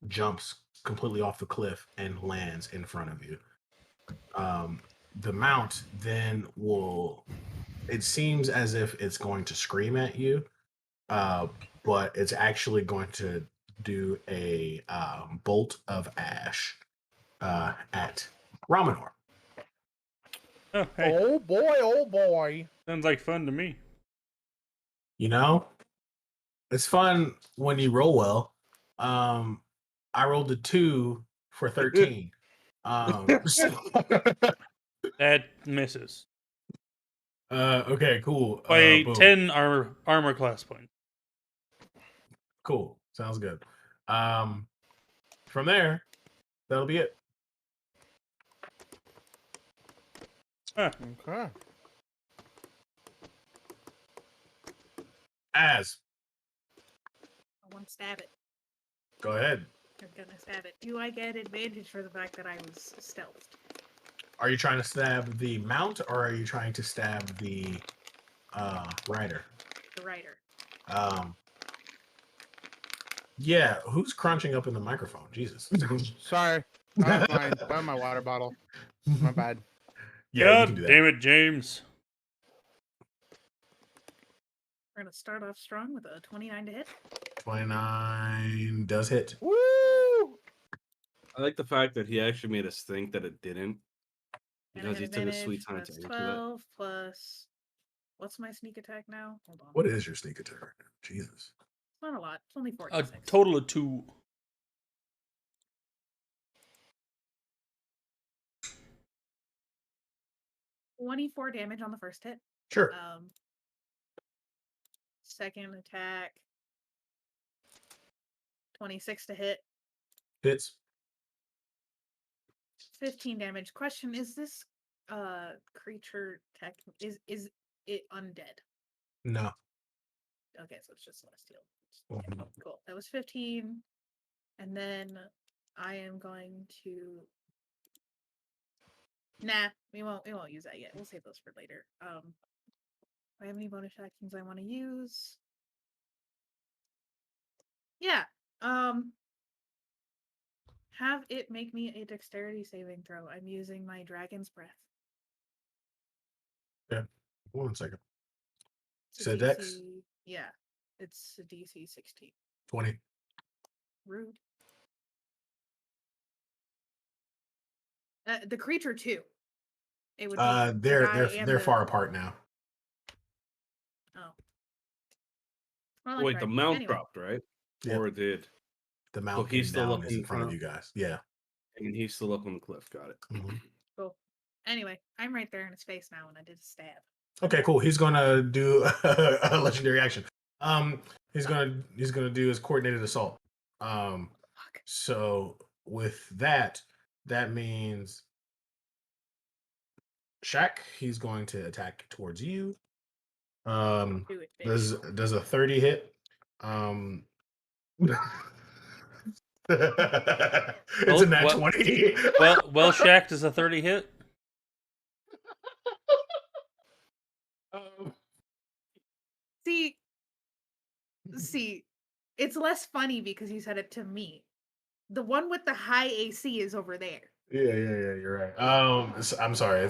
jumps completely off the cliff and lands in front of you. The mount then will, it seems as if it's going to scream at you, but it's actually going to do a bolt of ash at Ramanor. Oh, hey, Oh boy, oh boy. sounds like fun to me. You know, it's fun when you roll well. I rolled a 2 for 13. So- That misses. Okay, cool. By Boom. 10 armor class points. Cool. Sounds good. From there, that'll be it. Okay. As, I want to stab it. go ahead. I'm gonna stab it. Do I get advantage for the fact that I was stealthed? Are you trying to stab the mount or are you trying to stab the rider? The writer. Yeah, who's crunching up in the microphone? Jesus. Sorry. By my water bottle. My bad. Yeah, you can God do that. damn it, James. We're gonna start off strong with a 29 to hit. 29 does hit. Woo! I like the fact that he actually made us think that it didn't. And Because I he get took his sweet advantage, time to plus answer that. 12 plus. What's my sneak attack now? Hold on. What is your sneak attack right now? Jesus. It's not a lot. It's only 4 A d6. total of 2. $24 damage on the first hit. Sure. Second attack. 26 to hit. Hits. 15 damage. Question: is this creature tech is it undead? No. Okay, so it's just celestial. Mhm. Cool. That was 15. And then I am going to Nah, we won't use that yet. We'll save those for later. Do I have any bonus actions I want to use? Yeah. Have it make me a dexterity saving throw. I'm using my dragon's breath. Yeah. 1 second. It's a Said Dex? DC Yeah. It's a DC 16. 20. Rude. The creature too. It would be the guy and They're the... far apart now. Oh. Well, Oh, wait, okay. the mount Anyway. dropped, right? Yep. Or it did. The mount he's came still down up is in in front of front? you guys. Yeah. And he's still up on the cliff. Got it. Mhm. Cool. Anyway, I'm right there in his face now, and I did a stab. Okay, cool. He's gonna do a legendary action. He's gonna do his coordinated assault. Fuck. So with that means Shaq, he's going to attack towards you. Do it, bitch. Does a 30 hit? It's a nat 20. Well, Shaq, does a 30 hit? See, it's less funny because you said it to me. The one with the high AC is over there. Yeah, you're right. I'm sorry.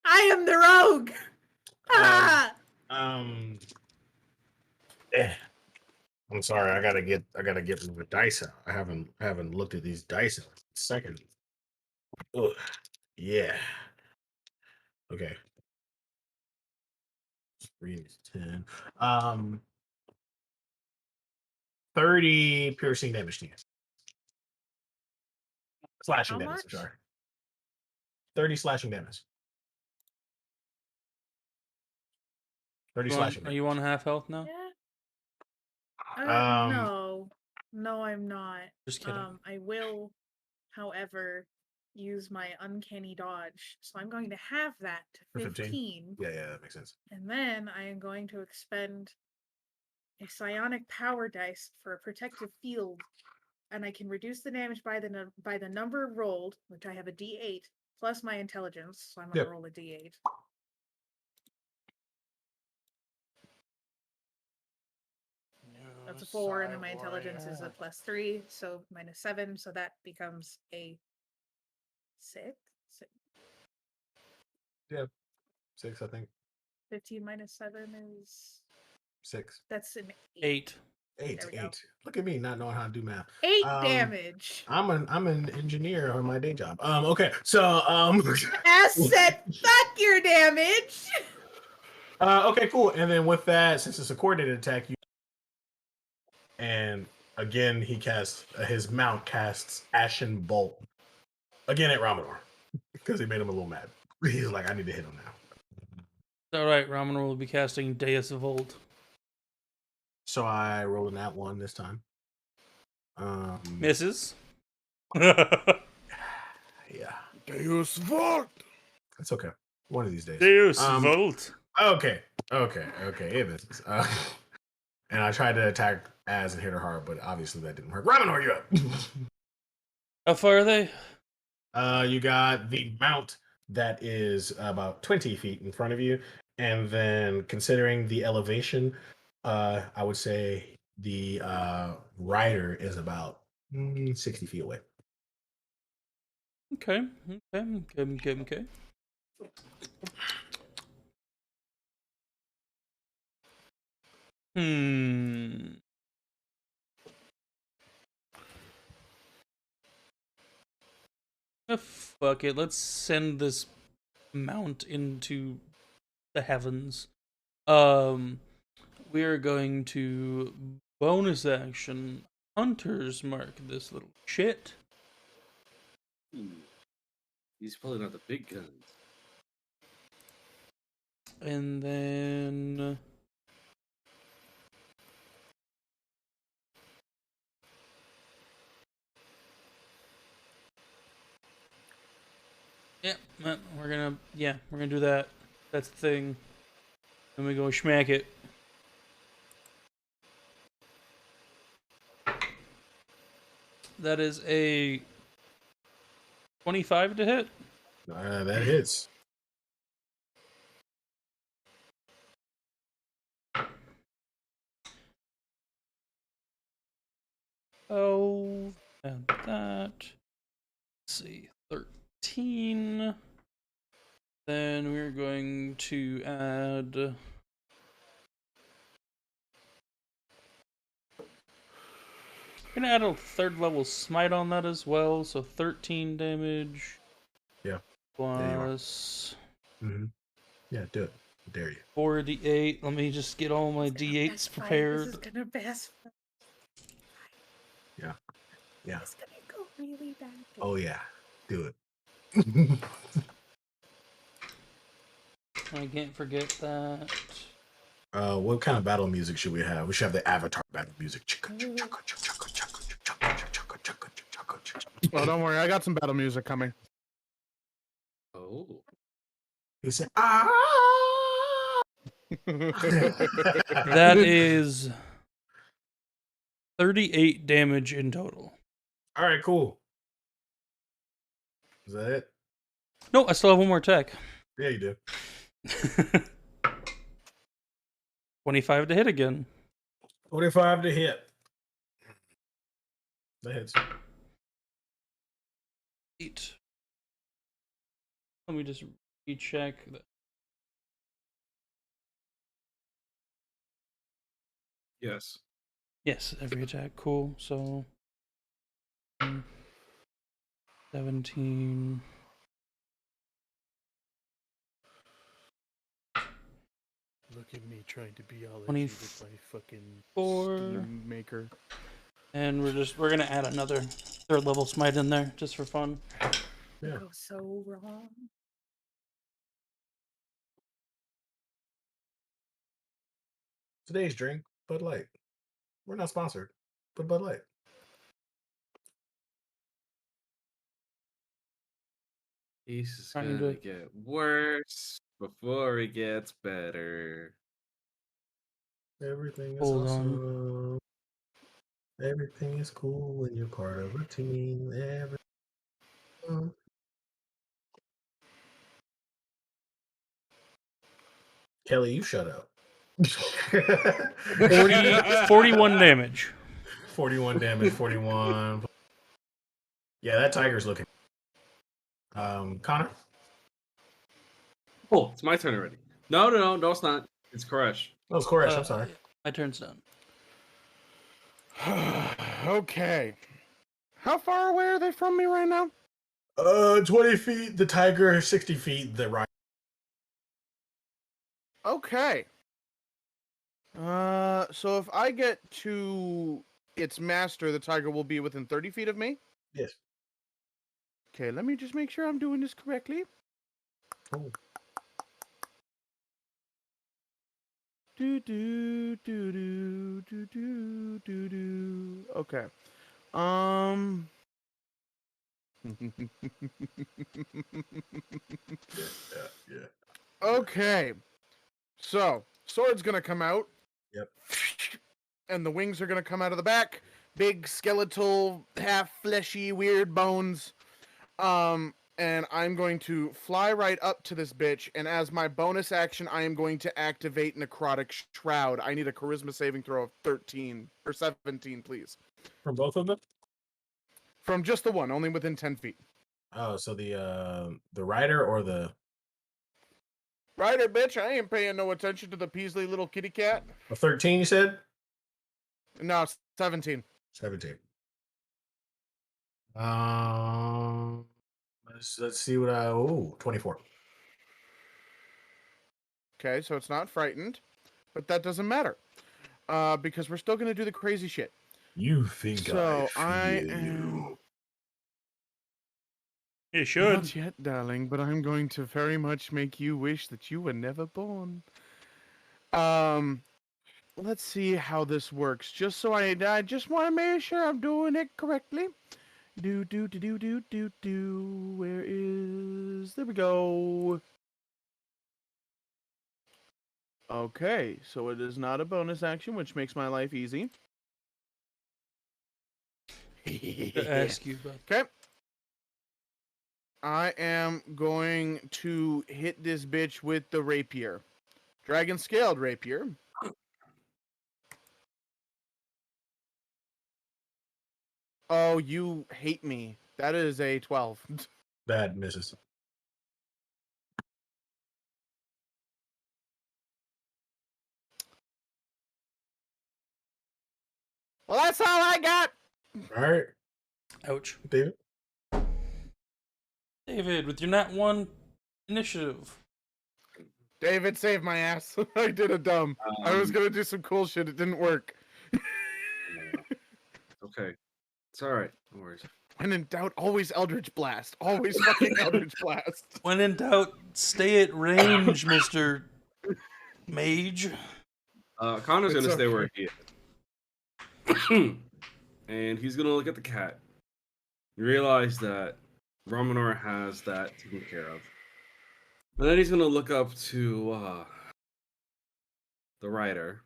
I am the rogue. Ah! I'm sorry. I gotta get my dice out. I haven't looked at these dice in a second. Ugh. Yeah. Okay. 3 is 10. 30 piercing damage to you. Slashing How damage, much? I'm sorry. 30 slashing damage. 30 slashing Are damage. you on half health now? Yeah. No, I'm not. Just kidding. I will, however, use my uncanny dodge. So I'm going to have that For to 15? 15. Yeah, that makes sense. And then I am going to expend a psionic power dice for a protective field, and I can reduce the damage by the number rolled, which I have a D8 plus my intelligence. So I'm going to roll a D8. That's a 4, and then my intelligence is a +3, so -7, so that becomes a 6. 6, I think. 15 minus 7 is 6. that's an 8. 8. There we go. 8. Look at me not knowing how to do math. 8 damage. I'm an engineer on my day job. Okay, so Asset, fuck your damage. okay, cool. And then with that, since it's a coordinated attack, and again he casts his mount casts Ashen Bolt again at Ramador because he made him a little mad. He's like, I need to hit him now. Alright, Ramen will be casting Deus Volt. So I rolled in that one this time. Misses. Yeah. Deus Vult! It's okay. One of these days. Deus Volt. Okay. It misses. And I tried to attack Az and hit her hard, but obviously that didn't work. Ramen, are you up? How far are they? You got the mount that is about 20 feet in front of you, and then considering the elevation, I would say the rider is about 60 feet away. Okay. Fuck it. Let's send this mount into the heavens. We are going to bonus action Hunter's Mark this little shit. He's pulling out the big guns. And then we're gonna do that. That's the thing. Then we go schmack it. That is a 25 to hit. That hits. Oh, and that. Let's see, 13. Then we're going to add. We're gonna add a 3rd level smite on that as well, so 13 damage. Yeah. Plus. Mm-hmm. Yeah, do it. I dare you. 4d8. Let me just get all my d8s prepared. This is gonna pass. Yeah. It's gonna go really bad. Oh yeah, do it. I can't forget that. What kind of battle music should we have? We should have the Avatar battle music. Well, don't worry, I got some battle music coming. Oh. He said, That is 38 damage in total. All right, cool. Is that it? No, I still have one more attack. Yeah, you do. 25 to hit again. 45 to hit. That hits. 8. Let me just recheck that. Yes. Yes, every attack. Cool. So 17. Look at me trying to be all 20 edgy with my fucking 4. steam maker. And we're gonna add another 3rd level smite in there just for fun. Yeah. Go so wrong. Today's drink, Bud Light. We're not sponsored, but Bud Light. This is Trying gonna to- get worse before it gets better. Everything is Hold awesome. Everything is cool when you're part of a team. Kelly, you shut up. 41 damage. 41 damage, 41. Yeah, that tiger's looking. Connor? Oh, it's my turn already. No, it's not. It's Koresh. Oh, it's Koresh. I'm sorry. My turn's done. Okay. How far away are they from me right now? 20 feet, the tiger, 60 feet, the rider. Okay. So if I get to its master, the tiger will be within 30 feet of me? Yes. Okay, let me just make sure I'm doing this correctly. Oh. Do do do do do do do do. Okay. Yeah. Okay. So, sword's gonna come out. Yep. And the wings are gonna come out of the back. Big skeletal, half fleshy, weird bones. And I'm going to fly right up to this bitch, and as my bonus action, I am going to activate Necrotic Shroud. I need a charisma saving throw of 13 or 17, please. From both of them? From just the one, only within 10 feet. Oh, so the rider or the Rider, bitch, I ain't paying no attention to the Peasley little kitty cat. a 13? You said No, 17. 17. Let's see what 24. Okay, so it's not frightened, but that doesn't matter. Because we're still gonna do the crazy shit. You think So I I fear am. you? You should. Not yet, darling, but I'm going to very much make you wish that you were never born. Let's see how this works. Just so I just want to make sure I'm doing it correctly. Do. Where is? There we go. Okay, so it is not a bonus action, which makes my life easy. To ask you about. Okay. I am going to hit this bitch with the rapier. Dragon scaled rapier. Oh, you hate me. That is a 12. Bad misses. Well, that's all I got. All right, Ouch. David. David, with your nat 1 initiative. David saved my ass. I did a dumb. I was going to do some cool shit. It didn't work. Okay. It's all right. No worries. When in doubt, always Eldritch Blast. Always fucking Eldritch Blast. When in doubt, stay at range, Mr. Mage. Connor's It's gonna stay okay. where he is. And he's gonna look at the cat. You realize that Romanor has that taken care of. And then he's gonna look up to the rider.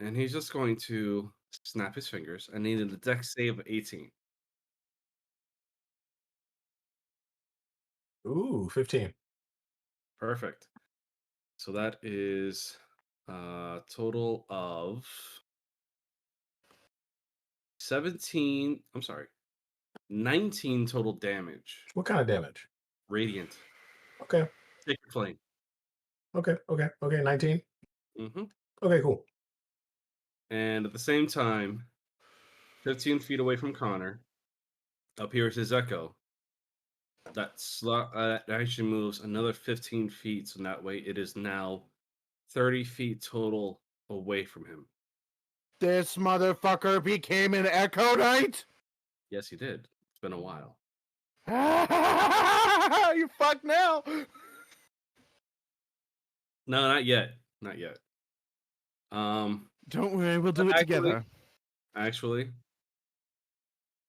And he's just going to snap his fingers and need a dex save of 18. Ooh, 15. Perfect. So that is a total of 17. I'm sorry. 19 total damage. What kind of damage? Radiant. Okay. Sacred flame. Okay. 19. Mm-hmm. Okay, cool. And at the same time, 15 feet away from Connor, appears his echo. That actually moves another 15 feet, so that way it is now 30 feet total away from him. This motherfucker became an Echo Knight? Yes, he did. It's been a while. You fucked now. No, not yet. Not yet. Don't worry, we'll do it Actually- together. Actually,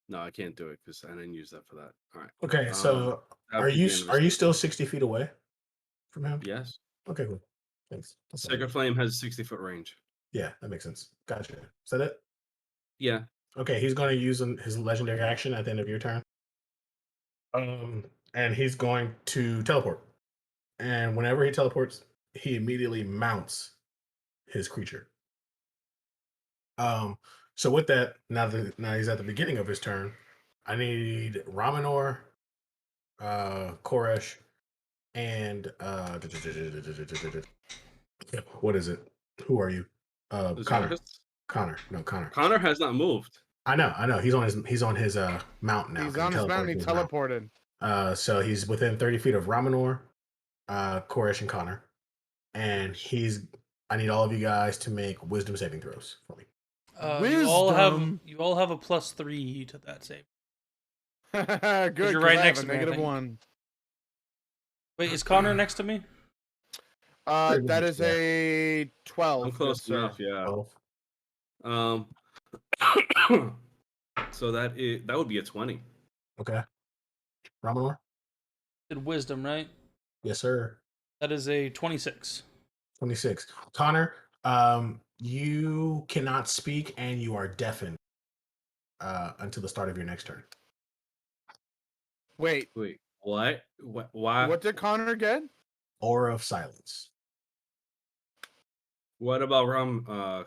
no, I can't do it because I didn't use that for that. All right. Okay, so that'd are be you the end of are his- you still 60 feet away from him? Yes. Okay, cool. Thanks. That's all. Sacred Flame has a 60-foot range. Yeah, that makes sense. Gotcha. Is that it? Yeah. Okay, he's going to use his legendary action at the end of your turn. And he's going to teleport. And whenever he teleports, he immediately mounts his creature. So with that, now he's at the beginning of his turn, I need Ramanor, Koresh, and what is it? Who are you? Connor. Zarkus? Connor. No, Connor. Connor has not moved. I know. He's on his mount now. He's 'cause on his mountain, he teleported to his mount. teleported. So he's within 30 feet of Ramanor, Koresh, and Connor. And I need all of you guys to make wisdom saving throws for me. You all have Wisdom. a +3 to that save. Good, you're 'cause right I next have to a me, I think. -1. Wait, is Connor next to me? Pretty That much, is yeah. a 12. I'm close yes, sir. enough, yeah. Oh, So that would be a 20. okay. Ramonor? Did wisdom, right? Yes, sir. That is a 26. 26. Connor, you cannot speak and you are deafened until the start of your next turn. Wait, Wait, what? Why? what did Connor get? Aura of silence. What about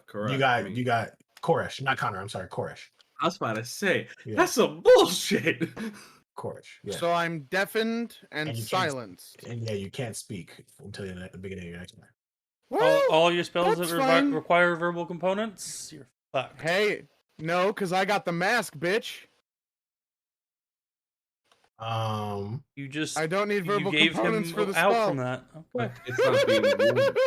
correct? You got Koresh, not Connor. I'm sorry, Koresh. I was about to say Yeah. that's some bullshit. Koresh. Yeah. So I'm deafened and And you can't- silenced. And yeah, you can't speak until the beginning of your next turn. All your spells that's that fine. require verbal components, you're fucked. Hey, no, because I got the mask, bitch. You just I don't need verbal you gave components him for the out spell. from that. Okay. But it's not being warned.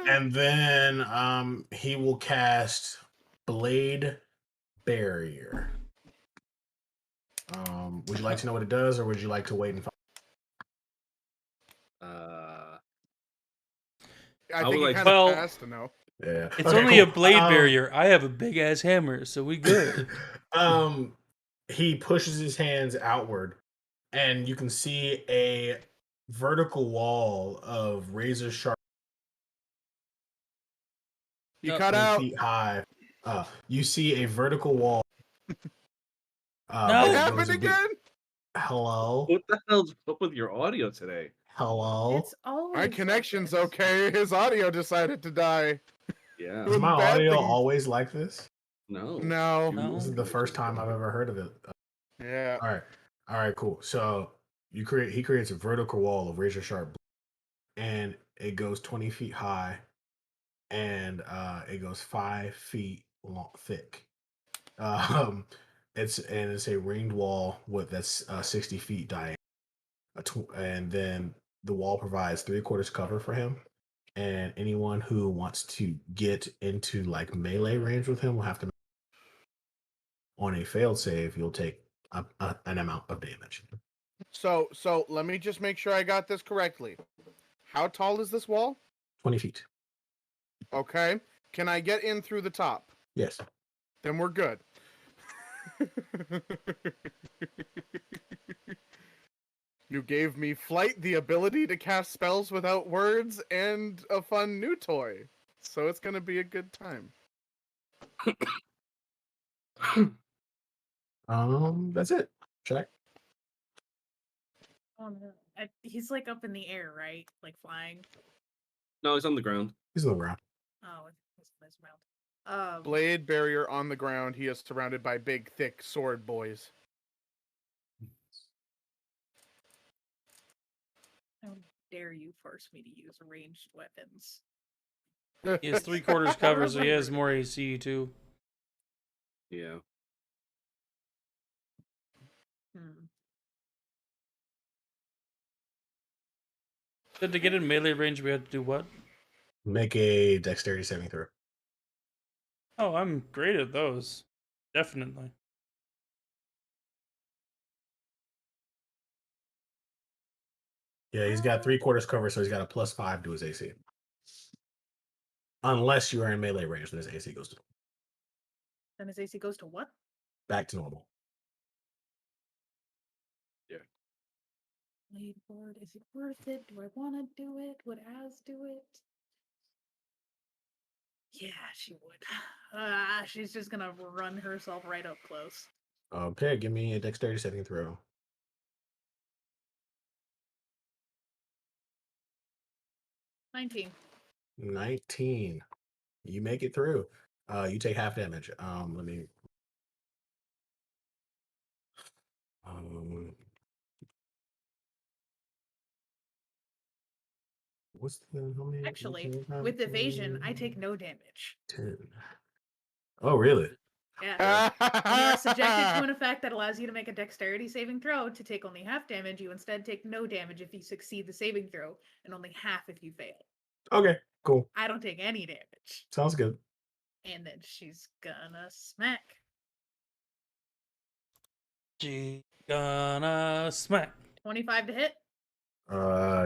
and then he will cast Blade Barrier. Would you like to know what it does, or would you like to wait and find? I would think he like- kind well- of has to know. Yeah, It's Okay, only cool. a blade barrier. I have a big ass hammer, so we good. He pushes his hands outward, and you can see a vertical wall of razor sharp You No. cut 20 out. feet high. You see a vertical wall. No. that What goes happened a bit- again? Hello, What the hell's up with your audio today? hello. It's always My like connection's this. okay. His audio decided to die. Yeah. Is my Bad audio things. always like this? No. No. No. This is the first time I've ever heard of it. Yeah. All right, cool. So he creates a vertical wall of razor sharp, and it goes 20 feet high, and it goes 5 feet long, thick. It's a ringed wall that's 60 feet diameter, and then the wall provides 3/4 cover for him. And anyone who wants to get into like melee range with him will have to. On a failed save, you'll take an amount of damage. So let me just make sure I got this correctly. How tall is this wall? 20 feet. Okay. Can I get in through the top? Yes. Then we're good. You gave me flight, the ability to cast spells without words, and a fun new toy. So it's gonna be a good time. That's it. Check. Oh, no. He's like up in the air, right? Like flying. No, it's on the ground. He's on the ground. Oh, it's his mouth. Blade barrier on the ground. He is surrounded by big, thick sword boys. How dare you force me to use ranged weapons? He has 3/4 cover, so he has more AC too. Yeah. Hmm. But to get in melee range, we had to do what? Make a dexterity saving throw. Oh, I'm great at those. Definitely. Yeah, he's got 3/4 cover, so he's got a +5 to his AC. Unless you are in melee range, then his AC goes to Then his AC goes to what? back to normal. Blade board. Is it worth it? Do I want to do it? Would Az do it? Yeah, she would. She's just gonna run herself right up close. Okay, give me a dexterity saving throw. 19. 19. You make it through. You take half damage. Let me. What's the how many? Actually, with evasion, I take no damage. 10. Oh, really? Yeah. When you are subjected to an effect that allows you to make a dexterity saving throw to take only half damage, you instead take no damage if you succeed the saving throw, and only half if you fail. Okay, cool. I don't take any damage. Sounds good. And then she's gonna smack. She gonna smack. 25 to hit.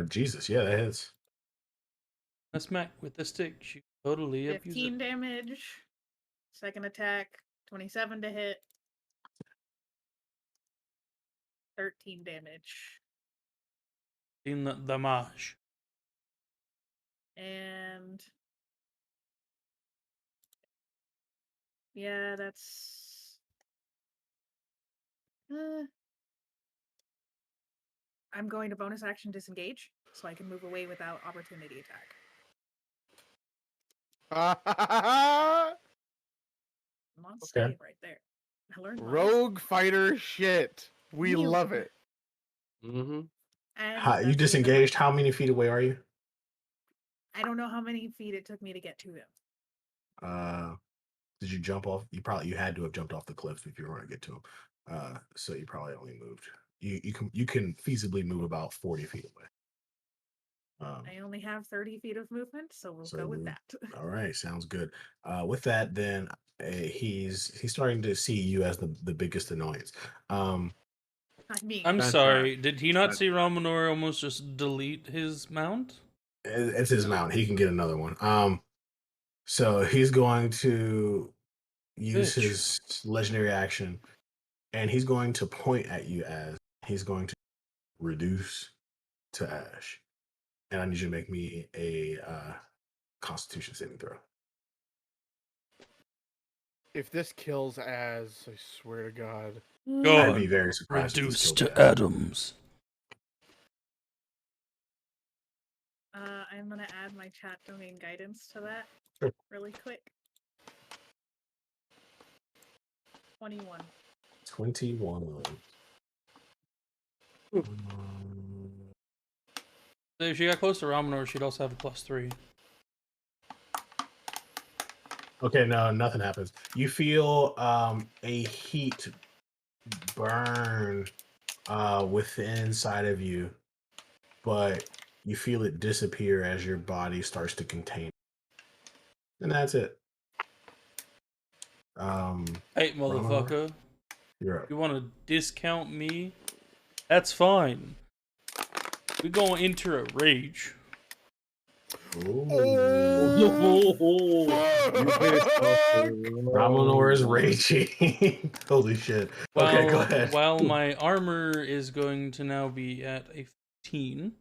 Jesus, yeah, that hits. A smack with the stick. She totally abused 15 it. damage. Second attack, 27 to hit. 13 damage. In the damage. And yeah, that's I'm going to bonus action disengage so I can move away without opportunity attack. I'm on save right there. I learned my lesson. Rogue fighter shit. We You. love it. Mm-hmm. And You that's the end of disengaged. my- How many feet away are you? I don't know how many feet it took me to get to him. Did you jump off? You had to have jumped off the cliff if you were going to get to him. So you probably only moved. You can feasibly move about 40 feet away. I only have 30 feet of movement, so we'll go with that. All right, sounds good. With that, then he's starting to see you as the biggest annoyance. I mean, I'm That's sorry. right. Did he not That's see Ramonor almost just delete his mount? It's his mount. He can get another one. So he's going to use Bitch. his legendary action, and he's going to point at you as he's going to reduce to ash. And I need you to make me a Constitution saving throw. If this kills Az, I swear to God. Go I'd on. be very surprised. if this Reduce killed to Ash. atoms. I'm gonna add my chat domain guidance to that Sure. really quick. 21. 21. So if she got close to Ramonor, she'd also have a +3. Okay, no, nothing happens. You feel a heat burn within inside of you, but you feel it disappear as your body starts to contain. And that's it. Hey, motherfucker. You're up. You want to discount me? That's fine. We're going to enter a rage. Ramonor is raging. Holy shit. Okay, go ahead. While my armor is going to now be at a 15.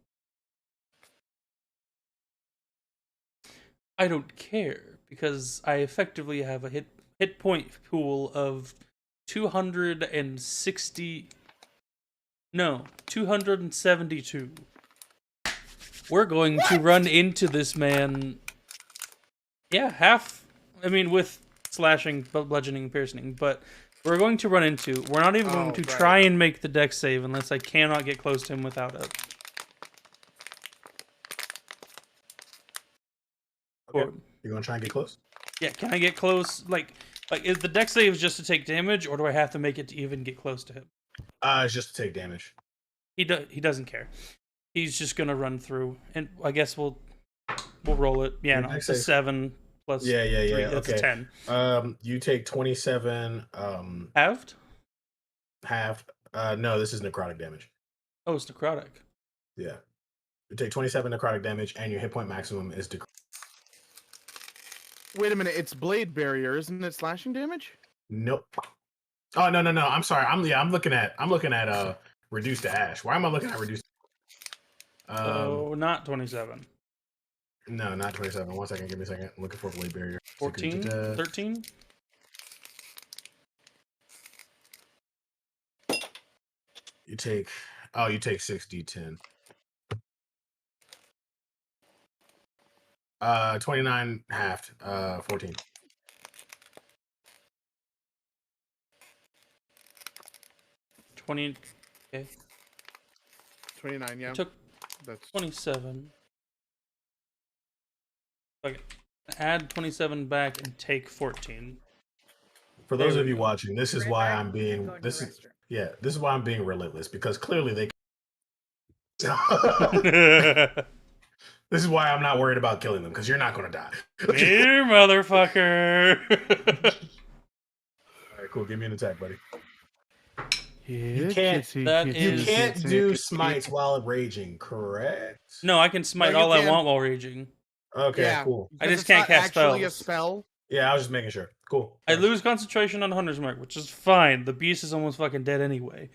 I don't care because I effectively have a hit point pool of 272. We're going to run into this man. Yeah, half. I mean, with slashing, bludgeoning, piercing, but we're going to run into. We're not even going to try and make the dex save unless I cannot get close to him without it. Okay. You're gonna try and get close? Yeah, can I get close? Like, is the dex save just to take damage, or do I have to make it to even get close to him? It's just to take damage. He doesn't care. He's just gonna run through, and I guess we'll roll it. Yeah, no, it's a 7 plus. Yeah. 3, that's Okay. a 10. You take 27. Halved? Half. No, this is necrotic damage. Oh, it's necrotic. Yeah. You take 27 necrotic damage, and your hit point maximum is decreased. Wait a minute, it's blade barrier, isn't it slashing damage? Nope. Oh no. I'm sorry. I'm looking at reduced to ash. Why am I looking at reduced? So not 27. No, not 27. 1 second. Give me a second. I'm looking for blade barrier. 14? 13? You take 6d10. 29 halved. 14. Okay. 29, yeah. I took That's 27. Okay. Add 27 back and take 14. For those of you watching, this is Right why back, I'm being going to this the is restroom. this is why I'm being relentless, because clearly they this is why I'm not worried about killing them, because you're not going to die. Here, motherfucker. All right, cool. Give me an attack, buddy. You can't- You can't do smites smite. while raging, correct? No, I can smite No, you all I can. want while raging. Okay, Yeah. cool. I 'Cause just it's can't not cast actually a spells. spell. Yeah, I was just making sure. Cool. I lose concentration on Hunter's Mark, which is fine. The beast is almost fucking dead anyway.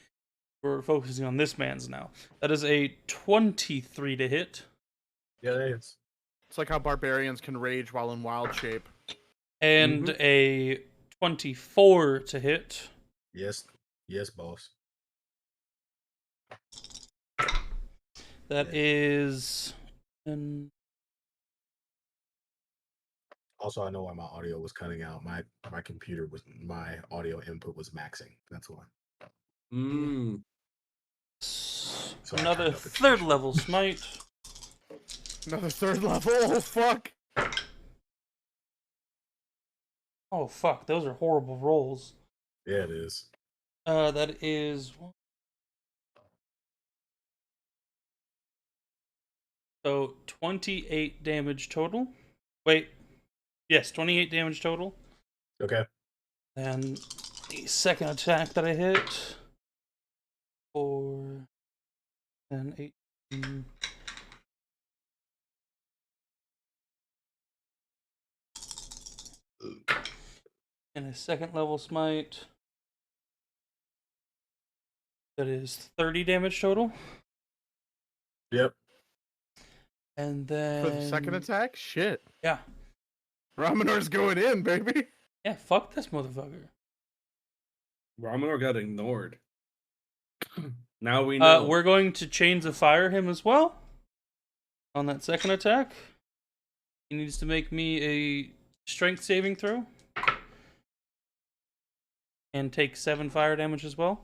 We're focusing on this man's now. That is a 23 to hit. Yeah, that is. It's like how barbarians can rage while in wild shape. And a 24 to hit. Yes. Yes, boss. That is... And Also, I know why my audio was cutting out. My audio input was maxing. That's why. So another third level smite. Another third level. Oh fuck. Oh fuck, those are horrible rolls. Yeah, it is. That is... So 28 damage total. Wait. Yes, 28 damage total. Okay. And the second attack that I hit. 4 and 18. And a second level smite. That is 30 damage total. Yep. And then For the second attack? Shit. Yeah. Ramanor's going in, baby. Yeah, fuck this motherfucker. Ramonor got ignored. Now we know. We're going to Chains of Fire him as well. On that second attack. He needs to make me a strength saving throw. And take 7 fire damage as well.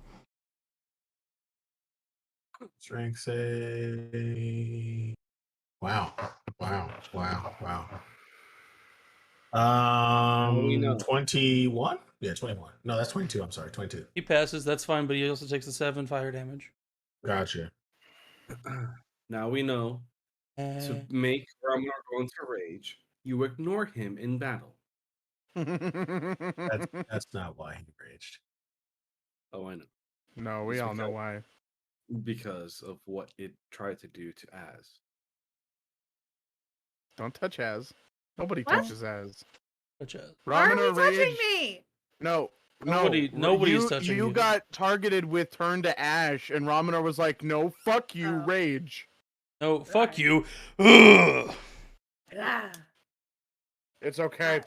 Strength save. Wow. 21? Yeah, 21. No, that's 22. I'm sorry, 22. He passes, that's fine, but he also takes the 7 fire damage. Gotcha. Now we know to make Ramonor go into rage, you ignore him in battle. That's not why he raged. Oh, I know. No, we It's all know because- why. Because of what it tried to do to Az. Don't touch Az. Nobody What? touches Az. Why are you Ramonor touching rage. me? No. Nobody's touching you. you. Got targeted with Turn to Ash, and Ramonor was like, "No, fuck you, Oh. rage." No, fuck Right. you. Ugh. Ah. It's okay,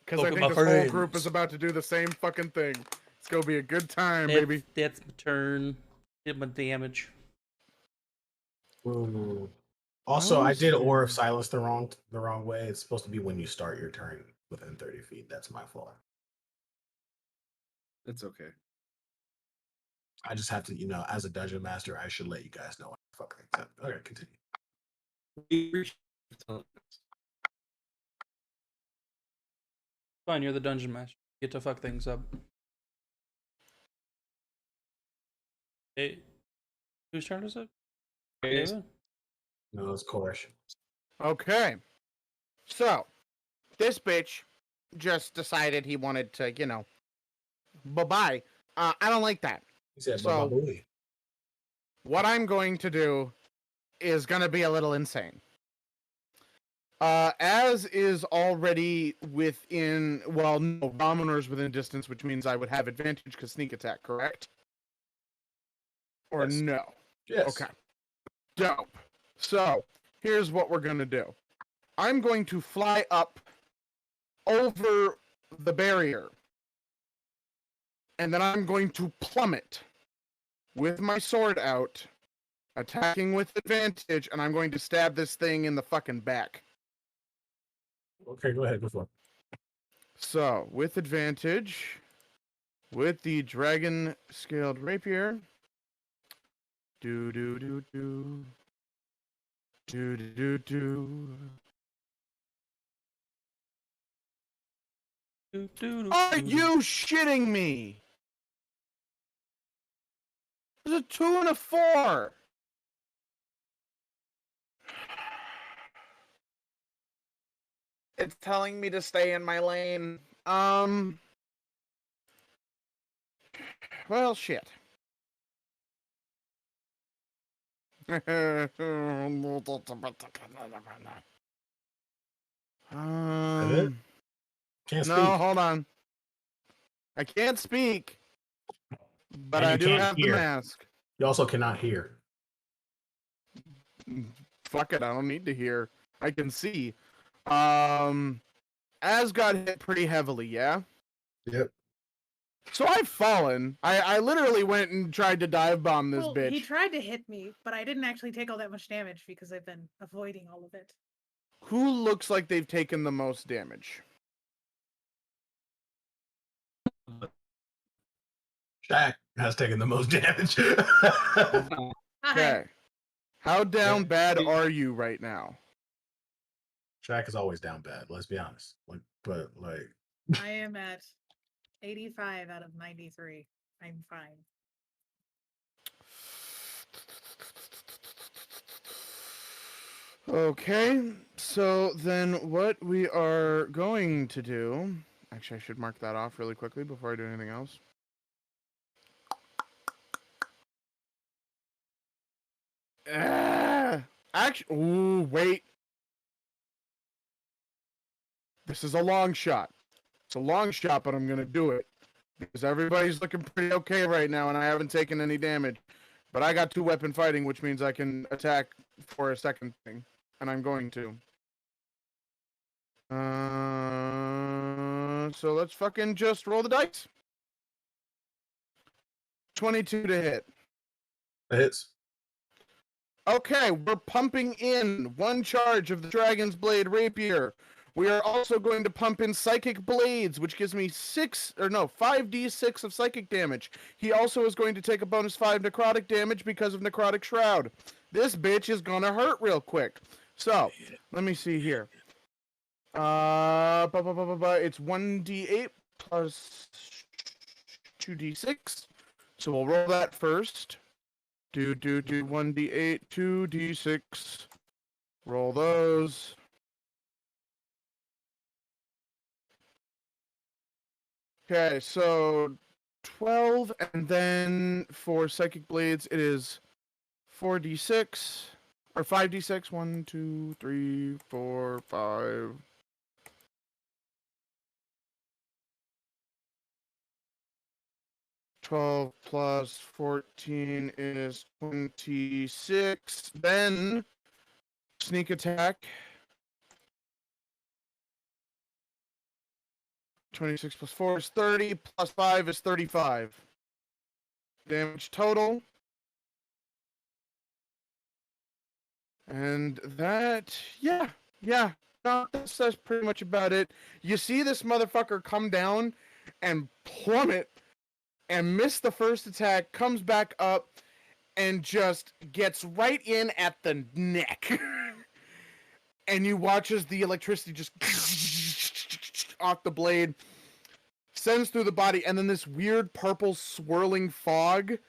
because I Look at think my this whole group friends. is about to do the same fucking thing. It's gonna be a good time, baby. That's my turn. Did my damage. Ooh. Also, I did Aura of Silence the wrong way. It's supposed to be when you start your turn within 30 feet. That's my fault. It's okay. I just have to, as a dungeon master, I should let you guys know. Fuck things up. Okay, continue. Fine, you're the dungeon master. You get to fuck things up. Hey, whose turn is it? David? No, it's Koresh. Okay, so this bitch just decided he wanted to, bye-bye. I don't like that. He said, So- "Bye-bye." What I'm going to do is going to be a little insane. As is already within, well, no, Ramonor's within distance, which means I would have advantage because sneak attack, correct? Or Yes. no? Yes. Okay. Dope. So, here's what we're going to do. I'm going to fly up over the barrier. And then I'm going to plummet with my sword out, attacking with advantage, and I'm going to stab this thing in the fucking back. Okay, go ahead. Go for it. So, with advantage, with the dragon scaled rapier. Do do do do. Do do do do. Are you shitting me? There's a 2 and a 4. It's telling me to stay in my lane. Well, shit. it? Can't No, speak. hold on. I can't speak, but And I you do can't have hear. the mask. You also cannot hear. Fuck it, I don't need to hear. I can see. Az got hit pretty heavily, yeah? Yep. So I've fallen. I literally went and tried to dive bomb this bitch. He tried to hit me, but I didn't actually take all that much damage because I've been avoiding all of it. Who looks like they've taken the most damage? Shaq has taken the most damage. Hi. Okay. How down Yeah. bad are you right now? Shaq is always down bad. Let's be honest. But I am at 85 out of 93. I'm fine. Okay, so then what we are going to do... Actually, I should mark that off really quickly before I do anything else. Actually, ooh, wait. This is a long shot. It's a long shot, but I'm going to do it. Because everybody's looking pretty okay right now, and I haven't taken any damage. But I got 2-weapon fighting, which means I can attack for a second thing. And I'm going to. So let's fucking just roll the dice. 22 to hit. it hits. Okay, we're pumping in 1 charge of the Dragon's Blade Rapier. We are also going to pump in Psychic Blades, which gives me 5d6 of psychic damage. He also is going to take a bonus 5 necrotic damage because of Necrotic Shroud. This bitch is gonna hurt real quick. So, let me see here. It's 1d8 plus 2d6. So we'll roll that first. Do 1d8, 2d6. Roll those. Okay, so 12, and then for Psychic Blades, it is 4d6, or 5d6. 1, 2, 3, 4, 5. $12 plus 14 is 26. Then sneak attack. 26 plus 4 is 30, plus 5 is 35. Damage total. And that, yeah. No, that's pretty much about it. You see this motherfucker come down and plummet and miss the first attack, comes back up, and just gets right in at the neck. And you watch as the electricity just off the blade, sends through the body, and then this weird purple swirling fog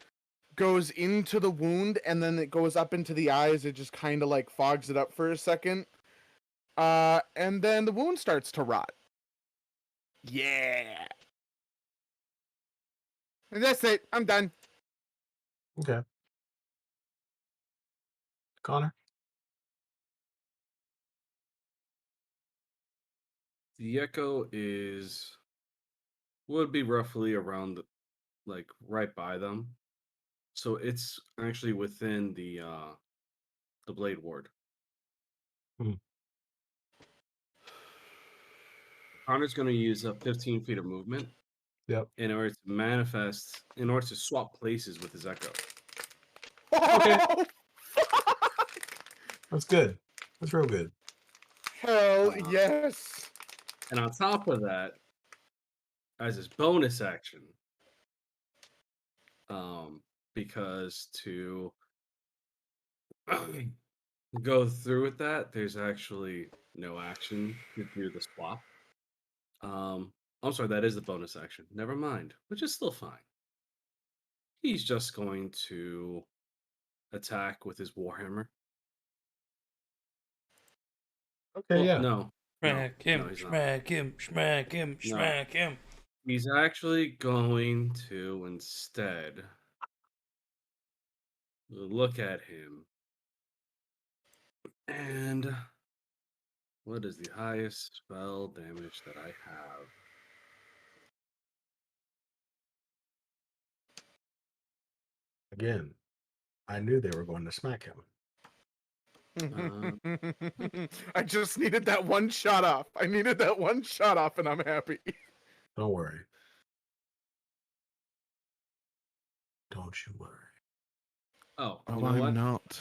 goes into the wound, and then it goes up into the eyes. It just kind of like fogs it up for a second. And then the wound starts to rot. Yeah. And that's it. I'm done. Okay. Connor? The echo would be roughly around right by them. So it's actually within the blade ward. Connor's going to use up 15 feet of movement. Yep. In order to swap places with his echo. Okay. That's good. That's real good. Hell yes. And on top of that, as his bonus action, because to go through with that, there's actually no action to do the swap. I'm sorry, that is the bonus action. Never mind, which is still fine. He's just going to attack with his warhammer. Okay, yeah. No. Smack him, no, he's not. smack him, smack him, No. smack him. He's actually going to instead look at him and What is the highest spell damage that I have? Again, I knew they were going to smack him. I just needed that one shot off. I needed that one shot off, and I'm happy. Don't worry. Don't you worry. Oh, Oh, you know I'm what? not.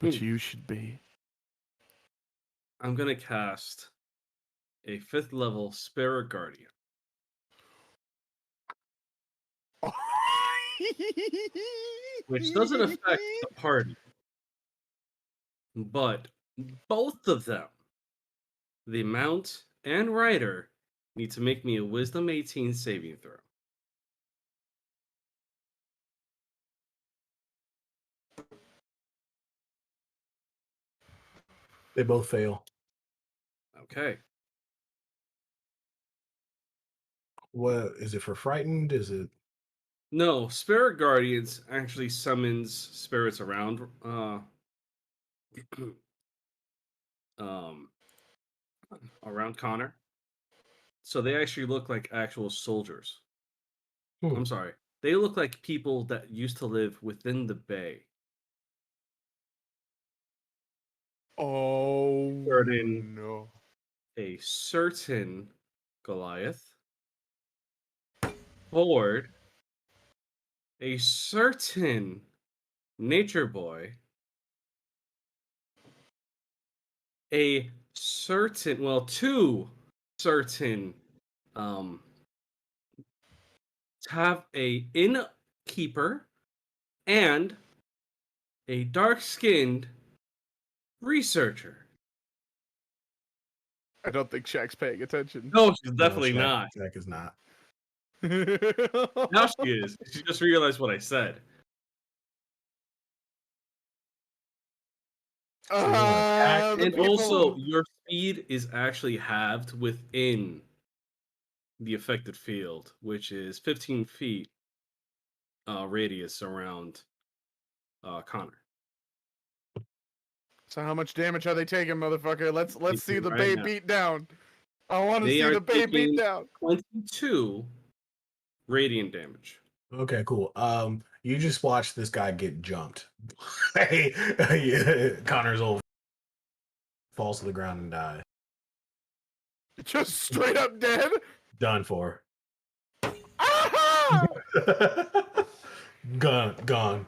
But you should be. I'm gonna cast a 5th level Spirit Guardian. Which doesn't affect the party. But both of them, the Mount and Rider, need to make me a Wisdom 18 saving throw. They both fail. Okay. What is it for frightened? Is it No, Spirit Guardians actually summons spirits around um around Connor. So they actually look like actual soldiers. I'm sorry. They look like people that used to live within the bay. Oh, Certain- no. A certain Goliath, Ford, a certain Nature Boy, a certain, well, two certain, have a innkeeper and a dark-skinned researcher. I don't think Shaq's paying attention. No, she's definitely No, not. Jack is not. Now she is. She just realized what I said. The And people- also, your speed is actually halved within the affected field, which is 15 feet radius around Connor. So how much damage are they taking, motherfucker? Let's see the Right bay now. beat down. I want to They see are the bay beat taking down. 22 radiant damage. Okay, cool. You just watched this guy get jumped. Hey, Connor's old falls to the ground and dies. Just straight up dead. Done for. Ah! Gone.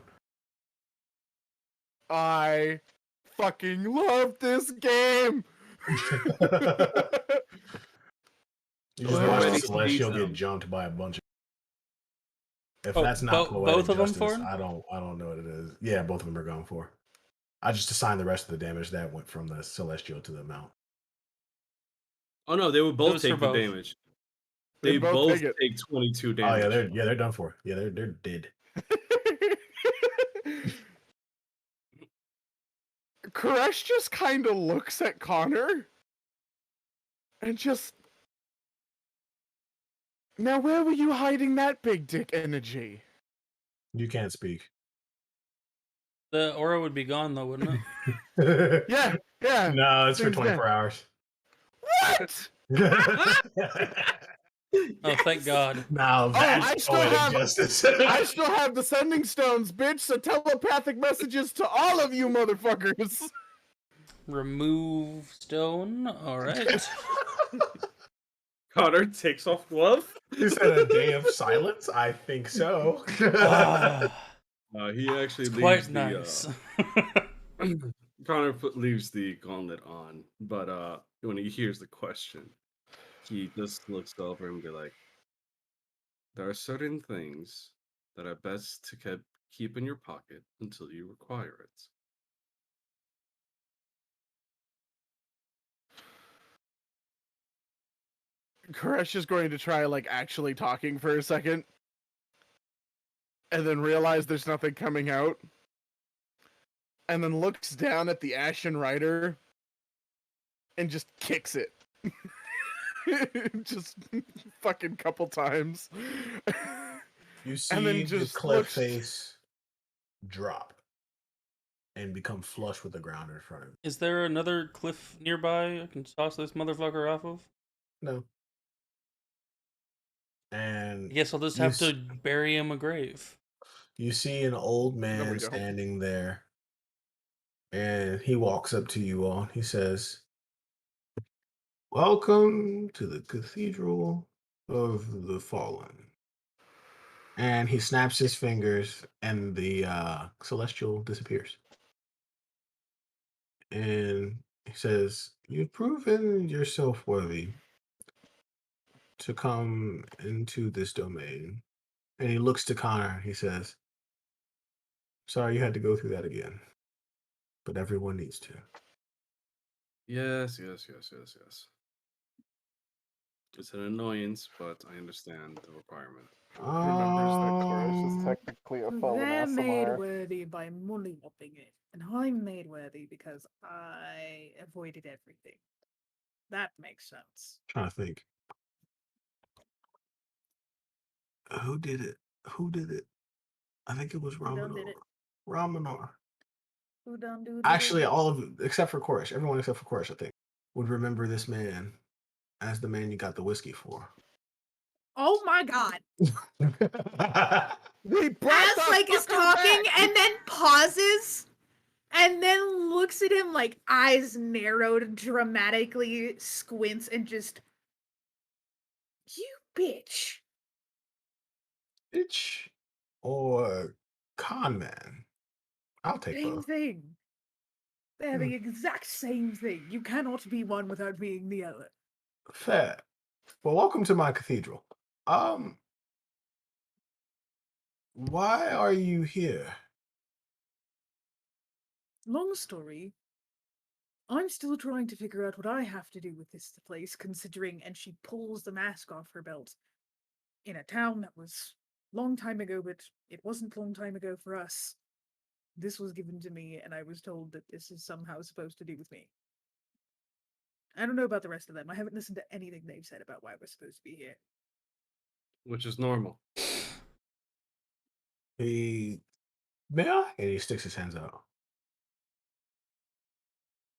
I fucking love this game. You just Already watched Celestial sees get them. jumped by a bunch of. If Oh, that's not poetic both of them, justice, Ford? I don't know what it is. Yeah, both of them are gone for. I just assigned the rest of the damage that went from the Celestial to the Mount. Oh no, they would both was for take the both. damage. They They both both take it. take 22 Oh damage. yeah, they're done for. Yeah, they're dead. Koresh just kind of looks at Connor and just. Now, where were you hiding that big dick energy? You can't speak. The aura would be gone though, wouldn't it? Yeah, yeah. No, it's for Things 24 hours. What? Oh, thank God. Now that's I still poetic have- justice. I still have the sending stones, bitch, so telepathic messages to all of you motherfuckers. Remove stone. All right. Connor takes off glove. Is that a day of silence? I think so. Ah, He actually it's leaves quite the nice. Connor leaves the gauntlet on, but when he hears the question, he just looks over and be like, "There are certain things that are best to keep in your pocket until you require it." Koresh is going to try, like, actually talking for a second. And then realize there's nothing coming out. And then looks down at the Ashen Rider. And just kicks it. Just fucking couple times. You see And then the just cliff looks- face drop. and become flush with the ground in front of you. Is there another cliff nearby I can toss this motherfucker off of? No. And I guess I'll just you have to bury him a grave. you see an old we man go. standing there, and he walks up to you all. He says, "Welcome to the Cathedral of the Fallen." And he snaps his fingers, and the celestial disappears. And he says, "You've proven yourself worthy to come into this domain." And he looks to Connor. He says, "Sorry you had to go through that again, but everyone needs to." Yes. It's an annoyance, but I understand the requirement. Remembers that Chorus is technically a fallen They're made SMR. worthy by mollywopping it, and I'm made worthy because I avoided everything. That makes sense. Trying to think. Who did it? Who did it? I think it was Who done did Ramanor. it? Ramanor. Who done do? Actually, all of except for Koresh, everyone except for Koresh, I think, would remember this man as the man you got the whiskey for. Oh my god! We brought As the like is fucker talking back! and then pauses, and then looks at him like eyes narrowed, dramatically squints, and just, you bitch. Bitch or con man. I'll take Same both. thing. They're the exact same thing. You cannot be one without being the other. Fair. Well, welcome to my cathedral. Why are you here? Long story. I'm still trying to figure out what I have to do with this place, considering, and she pulls the mask off her belt. In a town that was long time ago, but it wasn't long time ago for us. This was given to me, and I was told that this is somehow supposed to do with me. I don't know about the rest of them. I haven't listened to anything they've said about why we're supposed to be here. Which is normal. May I? And he sticks his hands out.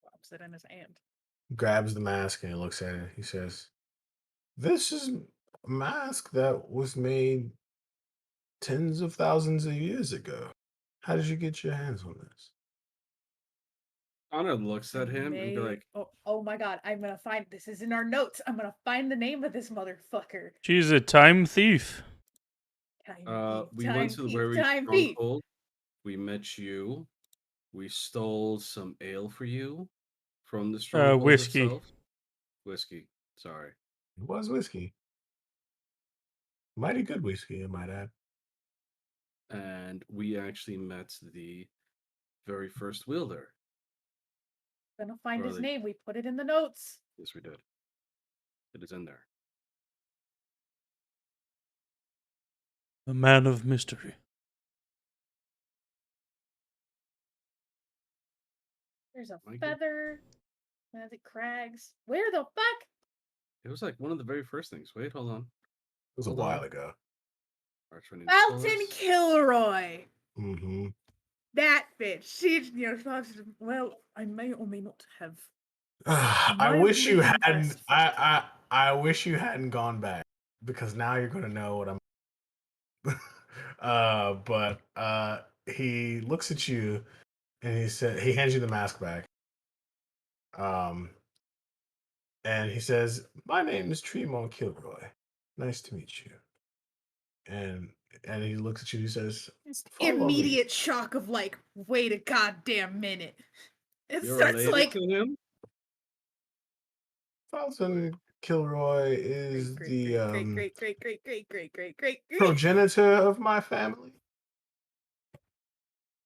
Pops it in his hand. Grabs the mask and he looks at it. He says, "This is a mask that was made tens of thousands of years ago. How did you get your hands on this?" Connor looks at him and be like, oh my god, I'm gonna find this is in our notes. I'm gonna find the name of this motherfucker. She's a time thief. we went to the very stronghold. We met you. We stole some ale for you from the stronghold Whiskey. itself. Whiskey. Sorry. It was whiskey. Mighty good whiskey, I might add. And we actually met the very first wielder. Gonna find his name. We put it in the notes. Yes, we did. It is in there. A man of mystery. There's a feather. Has it crags? Where the fuck? It was like one of the very first things. Wait, hold on. It was a while ago. Felton Kilroy. Mm-hmm. That bitch. She, well, I may or may not have. I wish you hadn't. I wish you hadn't gone back because now you're gonna know what I'm. But he looks at you and he hands you the mask back. And he says, "My name is Tremont Kilroy. Nice to meet you." And he looks at you. He says, immediate shock of like, wait a goddamn minute. It You're starts like to him? Felton Kilroy is great, progenitor of my family.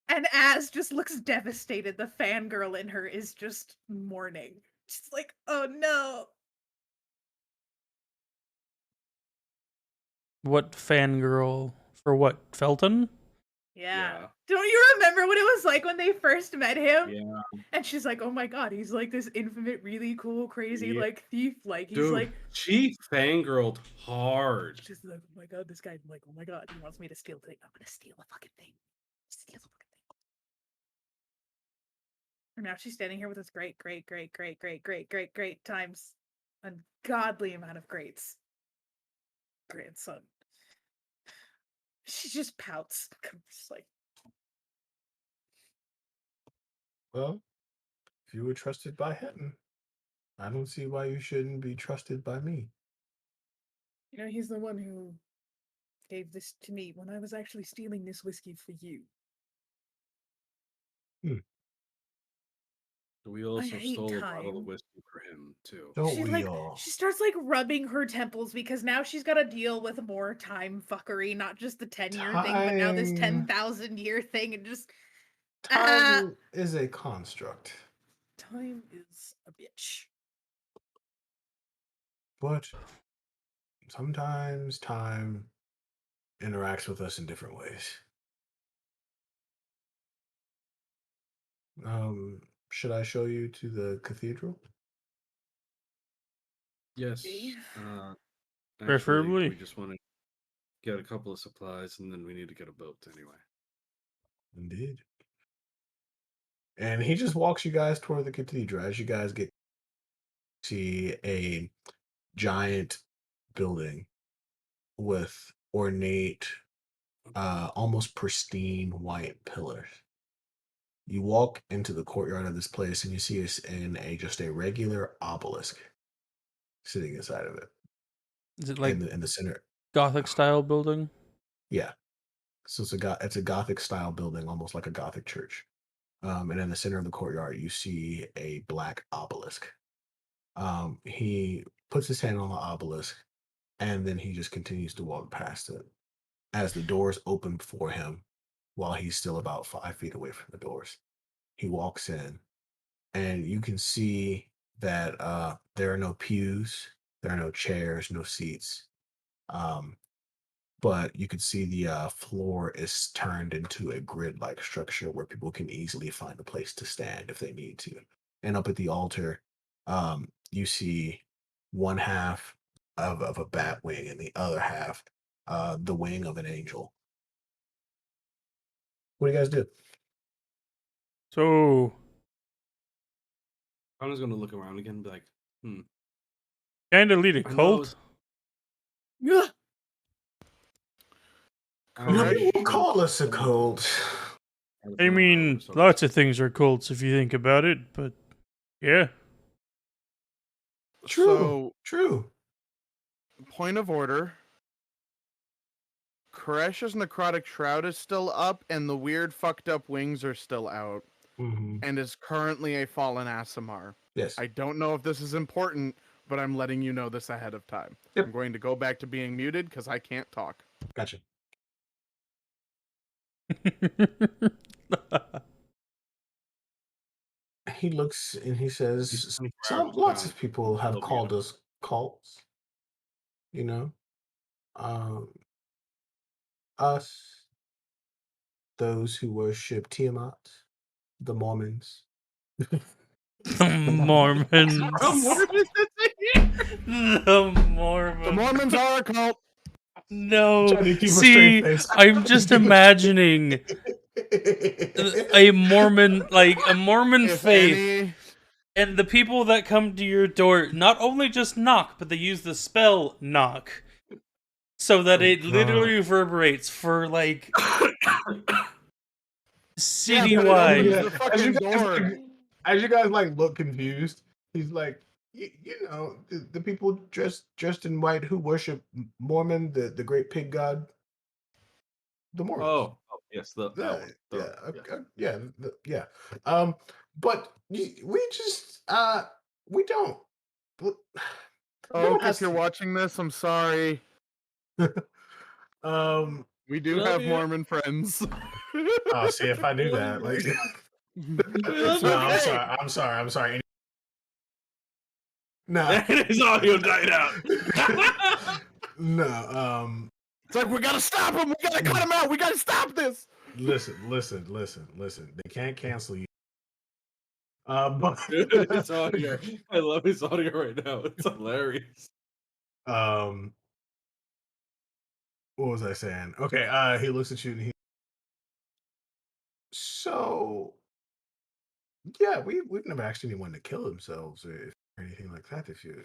And Az just looks devastated. The fangirl in her is just mourning. She's like, oh no. What fangirl? For what? Felton? Yeah. Don't you remember what it was like when they first met him? Yeah. And she's like, oh my god, he's like this infinite, really cool, crazy, like thief. Like he's Dude, like she fangirled hard. She's like, oh my god, this guy, like, oh my god, he wants me to steal thing. I'm gonna steal a fucking thing. Steal a fucking thing. And now she's standing here with this great times ungodly amount of greats grandson. She just pouts. Just like, Well, if you were trusted by him, I don't see why you shouldn't be trusted by me. he's the one who gave this to me when I was actually stealing this whiskey for you. We also hate stole a bottle time. of whiskey for him too. Don't She's we like, all? she starts like rubbing her temples because now she's got to deal with more time fuckery, not just the 10-year thing, but now this Time- 10,000-year thing, and just Time is a construct, time is a bitch. but sometimes time interacts with us in different ways. Should I show you to the cathedral? Yes. Okay. Actually, Preferably. we just want to get a couple of supplies, and then we need to get a boat anyway. Indeed. And he just walks you guys toward the cathedral. As you guys get to see a giant building with ornate, almost pristine white pillars. You walk into the courtyard of this place and you see us in just a regular obelisk sitting inside of it. Is it like in the center? Gothic style building? Yeah. So it's a Gothic style building, almost like a Gothic church. And in the center of the courtyard, you see a black obelisk. He puts his hand on the obelisk, and then he just continues to walk past it as the doors open for him while he's still about 5 feet away from the doors. He walks in, and you can see that there are no pews, there are no chairs, no seats. But you can see the floor is turned into a grid-like structure where people can easily find a place to stand if they need to. And up at the altar, you see one half of a bat wing and the other half, the wing of an angel. What do you guys do? So, I'm just gonna look around again and be like, kind of lead a I know cult? Yeah. People call us a cult. I mean, lots of things are cults if you think about it, but yeah. True. So, True. point of order. Koresh's necrotic shroud is still up, and the weird fucked up wings are still out, and is currently a fallen Aasimar. Yes. I don't know if this is important, but I'm letting you know this ahead of time. Yep. I'm going to go back to being muted because I can't talk. Gotcha. He looks and he says, lots of people have called us cults. You know, us, those who worship Tiamat, the Mormons. The Mormons. The Mormons. The Mormons are a cult. No. Trying to keep a See, straight face. I'm just imagining a Mormon If faith, any, and the people that come to your door not only just knock, but they use the spell knock, so that it literally reverberates for like citywide. Yeah, the fucking door. As you guys like look confused, he's like, the people dressed in white who worship Mormon, the great pig god, the Mormons. Oh yes, that one. Yeah. But we just we don't. Oh, if you're watching this, I'm sorry. We do Love have you. Mormon friends. Oh, see, if I knew that, like, no, I'm sorry. No, His audio died out. no. It's like, we gotta stop him. We gotta cut him out. We gotta stop this. Listen. They can't cancel you. But His audio. I love his audio right now. It's hilarious. what was I saying? Okay, he looks at you and so Yeah, we've never asked anyone to kill themselves or anything like that. If you,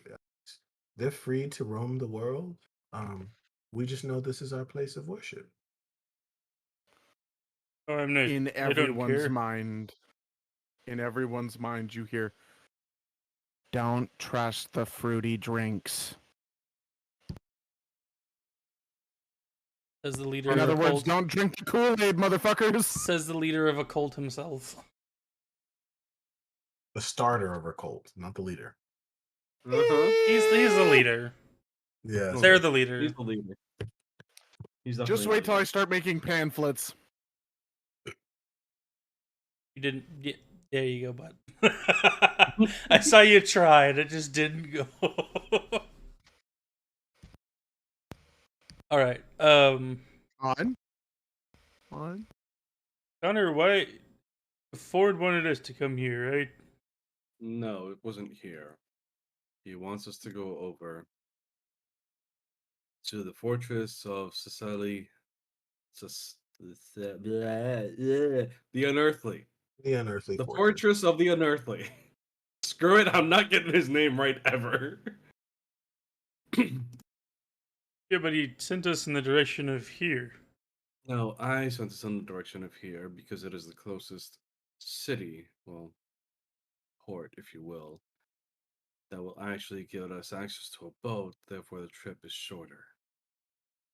they're free to roam the world. We just know this is our place of worship. Oh, I'm not. In I don't everyone's care. mind, you hear, "Don't trust the fruity drinks." Says the leader In of a other words, cult. don't drink the Kool-Aid, motherfuckers. Says the leader of a cult himself. The starter of our cult, not the leader. Uh-huh. He's the leader. Yeah, No, They're the leader. He's the leader. He's Just definitely wait till I leader. start making pamphlets. You didn't. Yeah, there you go, bud. I saw you try, and it just didn't go. All right. On. Connor, why? Ford wanted us to come here, right? No, it wasn't here. He wants us to go over to the fortress of Sicily. The Unearthly. the unearthly The fortress. fortress of the Unearthly. Screw it, I'm not getting his name right ever. Yeah, but he sent us in the direction of here. No, I sent us in the direction of here because it is the closest city, well, port, if you will, that will actually give us access to a boat, therefore the trip is shorter.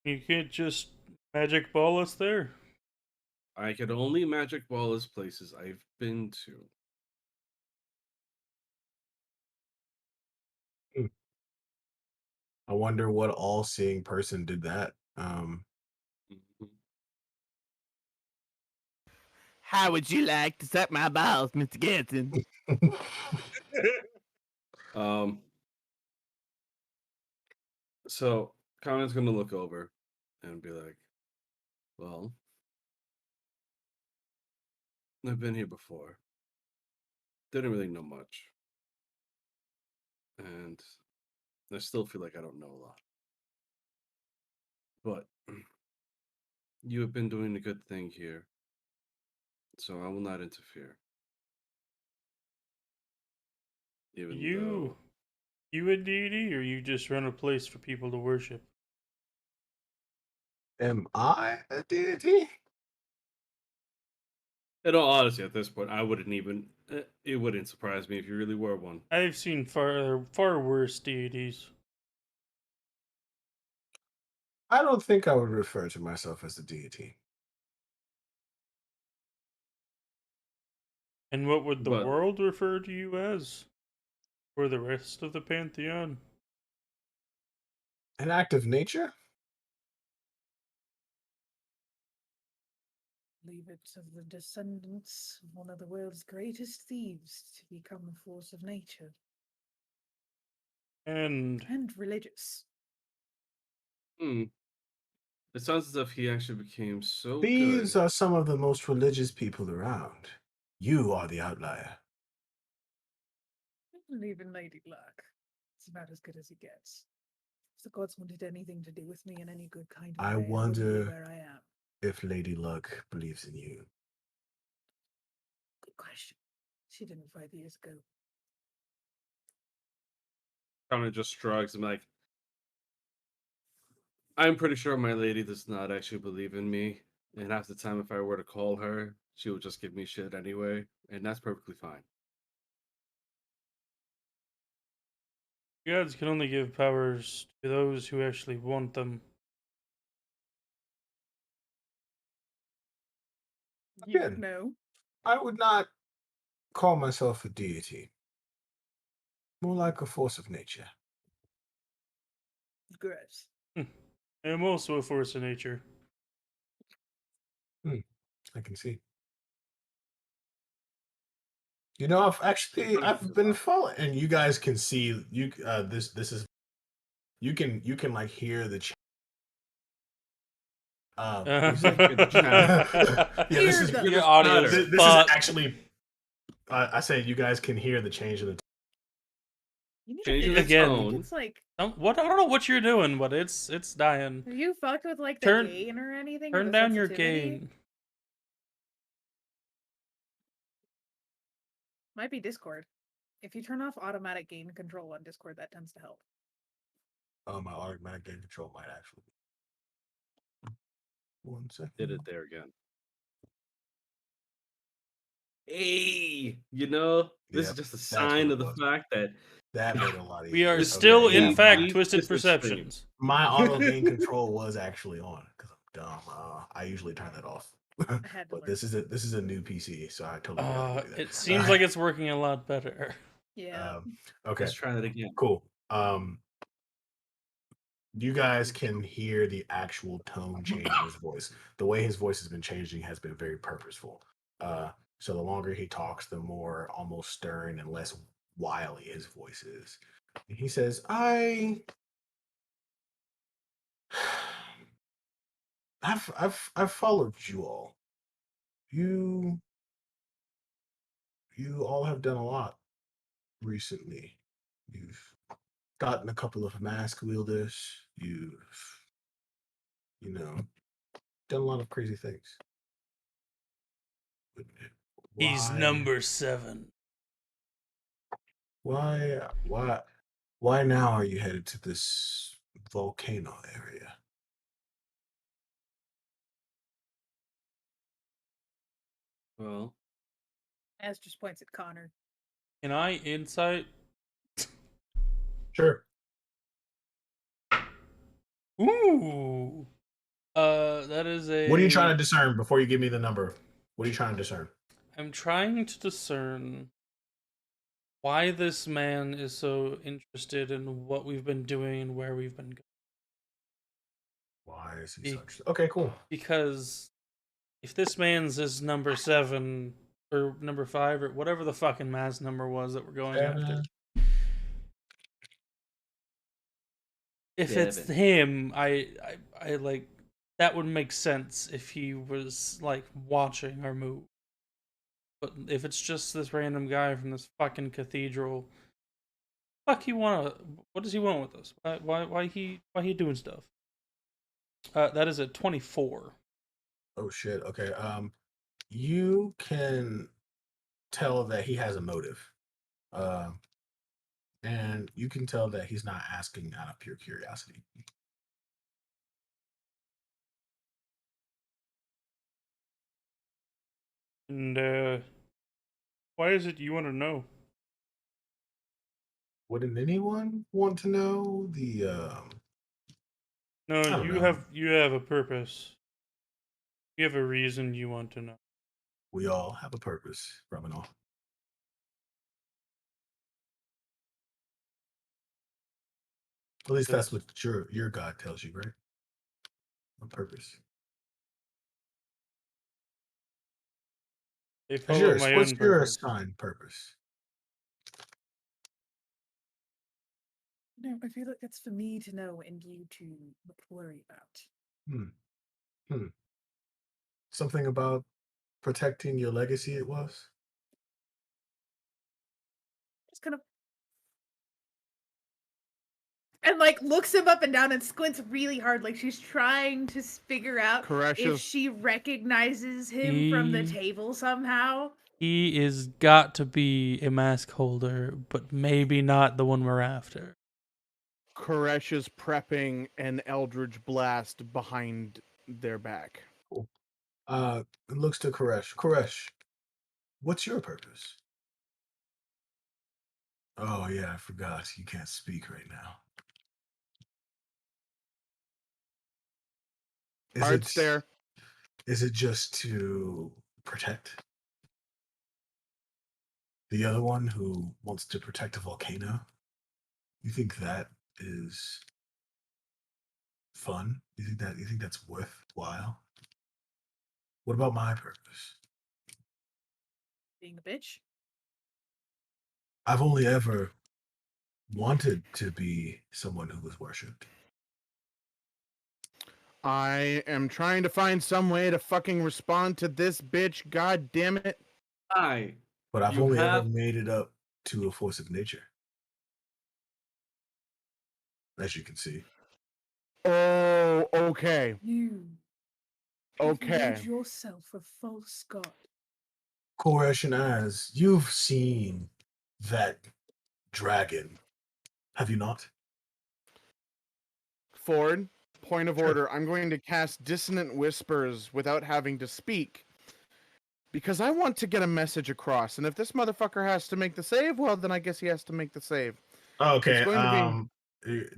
You can't just magic ball us there. I could only magic ball as places I've been to. Hmm. I wonder what all-seeing person did that. Mhm. How would you like to suck my balls, Mr. Ganson? um, so Connor's gonna look over and be like, well, I've been here before. Didn't really know much. And I still feel like I don't know a lot. But you have been doing a good thing here, so I will not interfere. Even You a deity, or you just run a place for people to worship? Am I a deity? though, in all honesty, at this point, I wouldn't even. It wouldn't surprise me if you really were one. I've seen far worse deities. I don't think I would refer to myself as a deity. And what would the But world refer to you as? Or the rest of the pantheon? An act of nature? Leave it to the descendants of one of the world's greatest thieves to become a force of nature And and religious. hmm, it sounds as if he actually became so Thieves good. are some of the most religious people around. You are the outlier. And even Lady Luck. It's about as good as he gets. If the gods wanted anything to do with me in any good kind of I way, I wouldn't be wonder where I am. if Lady Luck believes in you. Good question. She didn't 5 years ago. Connor just shrugs and like, I'm pretty sure my lady does not actually believe in me. And half the time, if I were to call her, she would just give me shit anyway. And that's perfectly fine. gods can only give powers to those who actually want them. You Again, know. I would not call myself a deity. More like a force of nature. Gross. I am also a force of nature. I can see. You know, I've been following, and you guys can see this is you can like hear the what'd you say? The chatter. Yeah, this is Hear the Your audio chatter. is this is fucked. actually I said you guys can hear the change in the You need Change to in fix the Again. tone. It's like, What? I don't know what you're doing, but it's dying. have you fucked with like the Turn- gain or anything? or Turn the down your sensitivity? gain. Might be Discord. If you turn off automatic gain control on Discord, that tends to help. My automatic gain control might actually. 1 second. Did it there again. Hey, you know, this Yep, is just a that's sign what of it the was. fact that That made it a lot easier. We are This- still, Okay, in yeah, fact, we- Twisted Twisted Stream. Perceptions. my auto gain control was actually on because I'm dumb. I usually turn that off. I had to But learn. this is a new PC, so I totally forgot to do that. It seems like it's working a lot better. Yeah. Okay, Let's try that again. cool. You guys can hear the actual tone change in his voice. The way his voice has been changing has been very purposeful. So the longer he talks, the more almost stern and less wily his voice is. And he says, I've followed you all. You all have done a lot recently. You've gotten a couple of mask wielders. You've done a lot of crazy things. But He's why- number 7. Why now are you headed to this volcano area? Well, Az just points at Connor. Can I insight? Sure. Ooh. That is a. What are you trying to discern before you give me the number? What are you trying to discern? I'm trying to discern why this man is so interested in what we've been doing and where we've been going. Why is he such? Okay, cool. Because if this man's is number 7 or number 5 or whatever the fucking mass number was that we're going after, if it's 7. him, I like that would make sense if he was like watching our move. But if it's just this random guy from this fucking cathedral, what does he want with us? Why he doing stuff? That is a 24. Oh shit. Okay. You can tell that he has a motive. And you can tell that he's not asking out of pure curiosity. And why is it you want to know? Wouldn't anyone want to know the No, don't you know. have a purpose. You have a reason you want to know. we all have a purpose, Ramanal. At least that's what your God tells you, right? A purpose. They What's follow yours? my What's own your purpose. assigned purpose? No, I feel like that's for me to know and you to worry about. Something about protecting your legacy, it was? Just kind of and like looks him up and down and squints really hard, like she's trying to figure out if Koresh's she recognizes him from the He- table somehow. He is got to be a mask holder, but maybe not the one we're after. Koresh is prepping an Eldritch Blast behind their back. It looks to Koresh. Koresh, what's your purpose? Oh yeah, I forgot. You can't speak right now. Heart's there. Is it just to protect the other one who wants to protect a volcano? You think that is fun? You think that's worthwhile? What about my purpose? Being a bitch. I've only ever wanted to be someone who was worshipped. I am trying to find some way to fucking respond to this bitch. God damn it. Hi. But I've You only ever have- made it up to a force of nature. As you can see. Oh, okay. You Okay. made yourself a false god. Koresh and Az, you've seen that dragon, have you not? Ford, point of Sure. order. I'm going to cast Dissonant Whispers without having to speak because I want to get a message across. And if this motherfucker has to make the save, well, then I guess he has to make the save. Okay. It's going to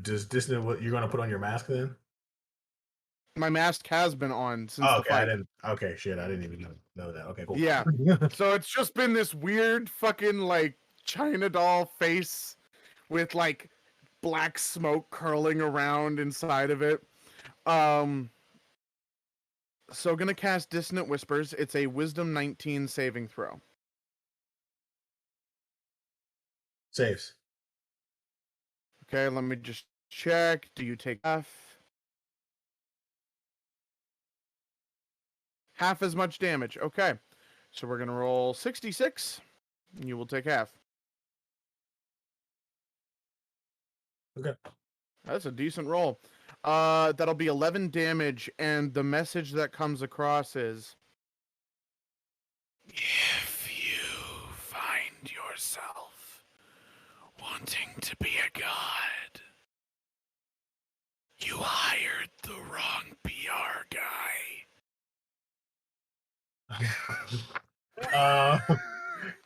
Does Disney? What you're going to put on your mask then? My mask has been on since Oh, the okay, fight. I didn't. Okay, shit, I didn't even know that. Okay, cool. Yeah. So it's just been this weird fucking like China doll face with like black smoke curling around inside of it. So gonna cast Dissonant Whispers. It's a Wisdom 19 saving throw. Saves. Okay, let me just check. Do you take half? Half as much damage. Okay. So we're gonna roll 66. And you will take half. Okay. That's a decent roll. That'll be 11 damage, and the message that comes across is, if you find yourself wanting to be a god, you hired the wrong PR guy.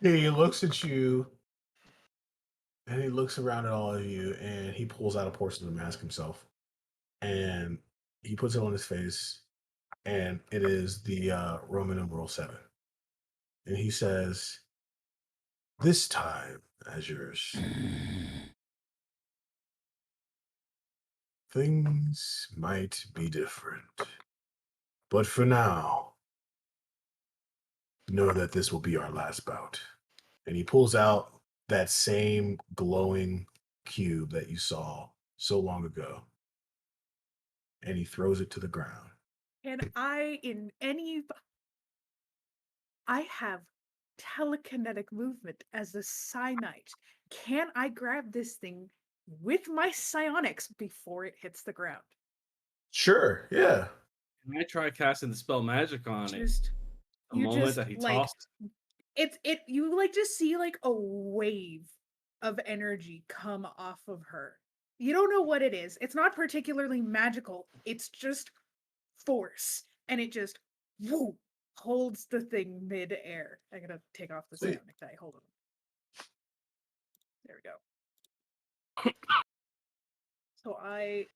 He looks at you, and he looks around at all of you, and he pulls out a portion of the mask himself, and he puts it on his face, and it is the Roman numeral 7, and he says, "This time, Azures, things might be different, but for now, know that this will be our last bout." And he pulls out that same glowing cube that you saw so long ago, and he throws it to the ground. And I have telekinetic movement as a Psi-Knight. Can I grab this thing with my psionics before it hits the ground? Sure, yeah. And I try casting the spell magic on it. Just The you moment just that he like tossed you like just see like a wave of energy come off of her. You don't know what it is. It's not particularly magical. It's just force, and it just woo, holds the thing mid-air. I gotta take off the Sweet. psionic die. Hold on. There we go. So I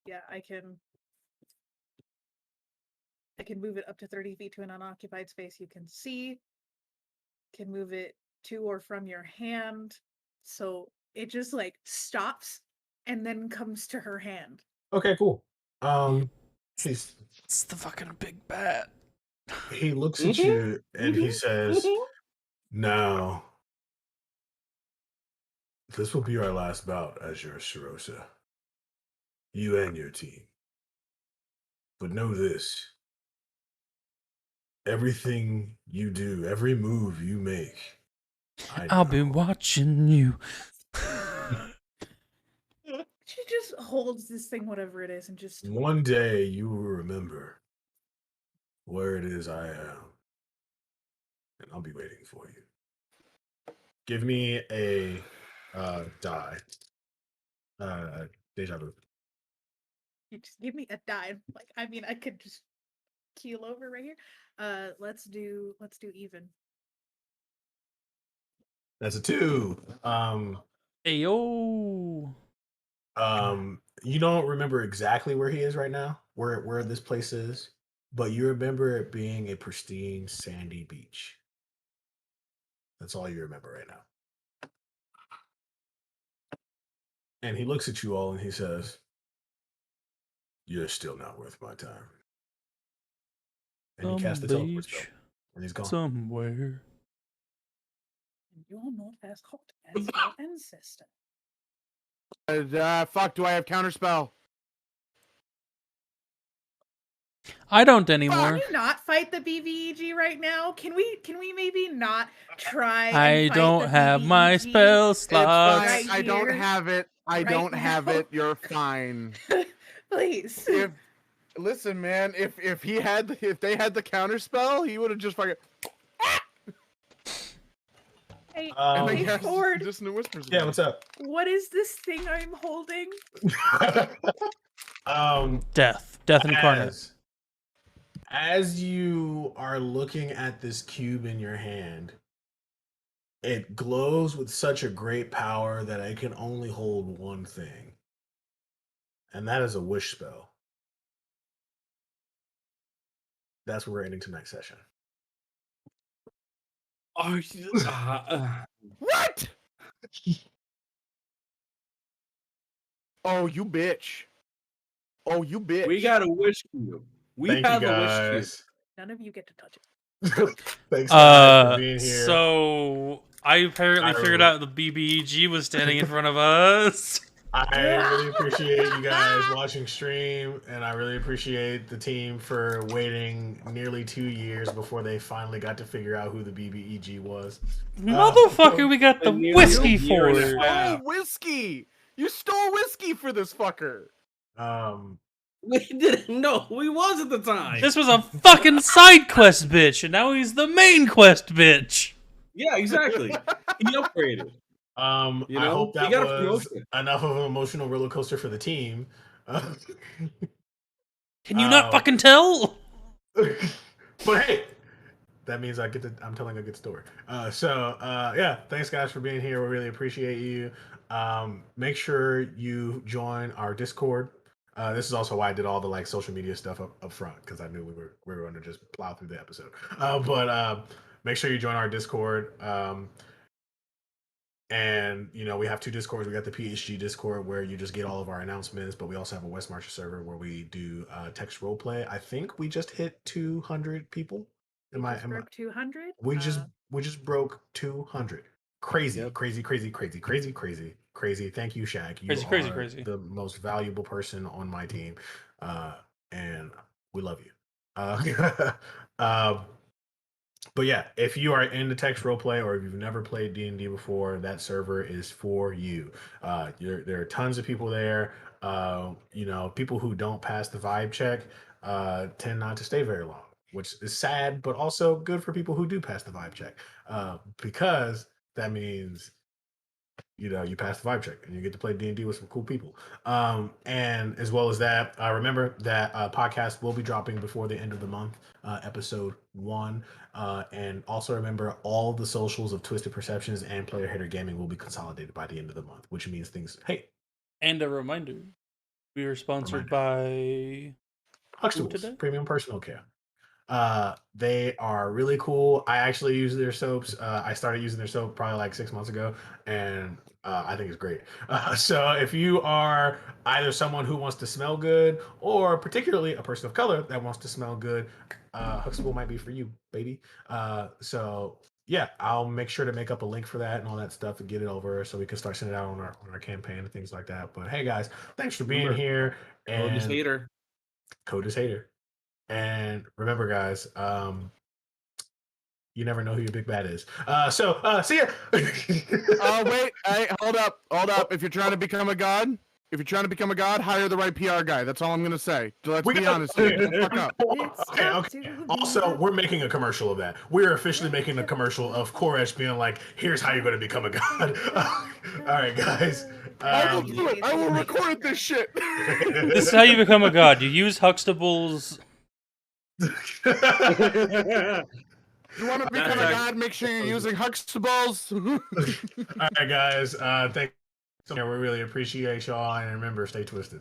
can move it up to 30 feet to an unoccupied space you can see. Can move it to or from your hand. So it just like stops and then comes to her hand. Okay, cool. He's It's the fucking big bat. he looks at you and he says, "Now, this will be our last bout as your Shirosa. You and your team. But know this. Everything you do, every move you make, I'll be watching you. She just holds this thing, whatever it is, and just One day you will remember where it is I am. And I'll be waiting for you. Give me a die. Deja vu. you just give me a die. Like, I mean, I could just keel over right here. Let's do even. That's a 2. Ayo. You don't remember exactly where he is right now, where this place is, but you remember it being a pristine sandy beach. That's all you remember right now. And he looks at you all and he says, "You're still not worth my time." And he casts the teleport spell, and he's gone. Somewhere. And you're not as hot as your ancestor. Fuck, do I have counterspell? I don't anymore. Can we not fight the BVEG right now? Can we maybe not try? I and fight don't the have my BVEG? spell It's slots. fine. I don't here, have it. I right don't have now. it. You're fine. Please. Listen, man, if they had the counterspell, he would have just fucking Hey, And Um, then hey, Garrus Ford. just whispers. yeah, what's up? What is this thing I'm holding? Death incarnate. As you are looking at this cube in your hand, it glows with such a great power that it can only hold one thing, and that is a wish spell. That's where we're ending tonight's session. Are you, What? Oh, you bitch. Oh, you bitch. we got a wish cube. We Thank you have a wish cube. guys. None of you get to touch it. Thanks guys for being here. So I apparently figured out the BBEG was standing in front of us. I really appreciate you guys watching stream, and I really appreciate the team for waiting nearly 2 years before they finally got to figure out who the BBEG was. Motherfucker, we got the And you- whiskey you- for you're it. not- Oh, whiskey! You stole whiskey for this fucker. We didn't know who he was at the time. This was a fucking side quest bitch, and now he's the main quest bitch. Yeah, exactly. He upgraded. You I know, hope he that got a was promotion. enough of an emotional roller coaster for the team. Can you not fucking tell? But hey, that means I'm telling a good story. Yeah, thanks guys for being here. We really appreciate you. Make sure you join our Discord. This is also why I did all the like social media stuff up front, because I knew we were going to just plow through the episode. But make sure you join our Discord. And we have 2 Discords. We got the PHG Discord where you just get all of our announcements, but we also have a West Marcher server where we do text roleplay. I think we just hit 200 people. Broke 200. We just broke 200. Crazy, Yep. crazy. Thank you, Shaq. You Crazy, are crazy. the most valuable person on my team, and we love you. But yeah, if you are into text roleplay or if you've never played D&D before, that server is for you. There are tons of people there. People who don't pass the vibe check tend not to stay very long, which is sad, but also good for people who do pass the vibe check, because that means you pass the vibe check and you get to play D&D with some cool people. And as well as that, remember that podcast will be dropping before the end of the month, episode 1. And also remember, all the socials of Twisted Perceptions and Player Hater Gaming will be consolidated by the end of the month, which means things. Hey, And a reminder, we are sponsored by Huxtables Premium Personal Care. They are really cool. I actually use their soaps. I started using their soap probably like 6 months ago, and I think it's great. So if you are either someone who wants to smell good, or particularly a person of color that wants to smell good, Huxtable might be for you, baby. So yeah, I'll make sure to make up a link for that and all that stuff and get it over so we can start sending it out on our campaign and things like that. But hey guys, thanks for being here. And Code is hater. Code is hater. And remember, guys, you never know who your big bad is. See ya. Wait, hey, hold up. If you're trying to become a god, hire the right PR guy. That's all I'm gonna say. Let's be honest here. Don't fuck up. Okay. Also, we're making a commercial of that. We're officially making a commercial of Koresh being like, "Here's how you're going to become a god." All right, guys. I will do it. I will record this shit. This is how you become a god. You use Huxtable's. You want to become a god? Make sure you're using Huxtables. All right, guys. Thanks. We really appreciate y'all, and remember, stay twisted.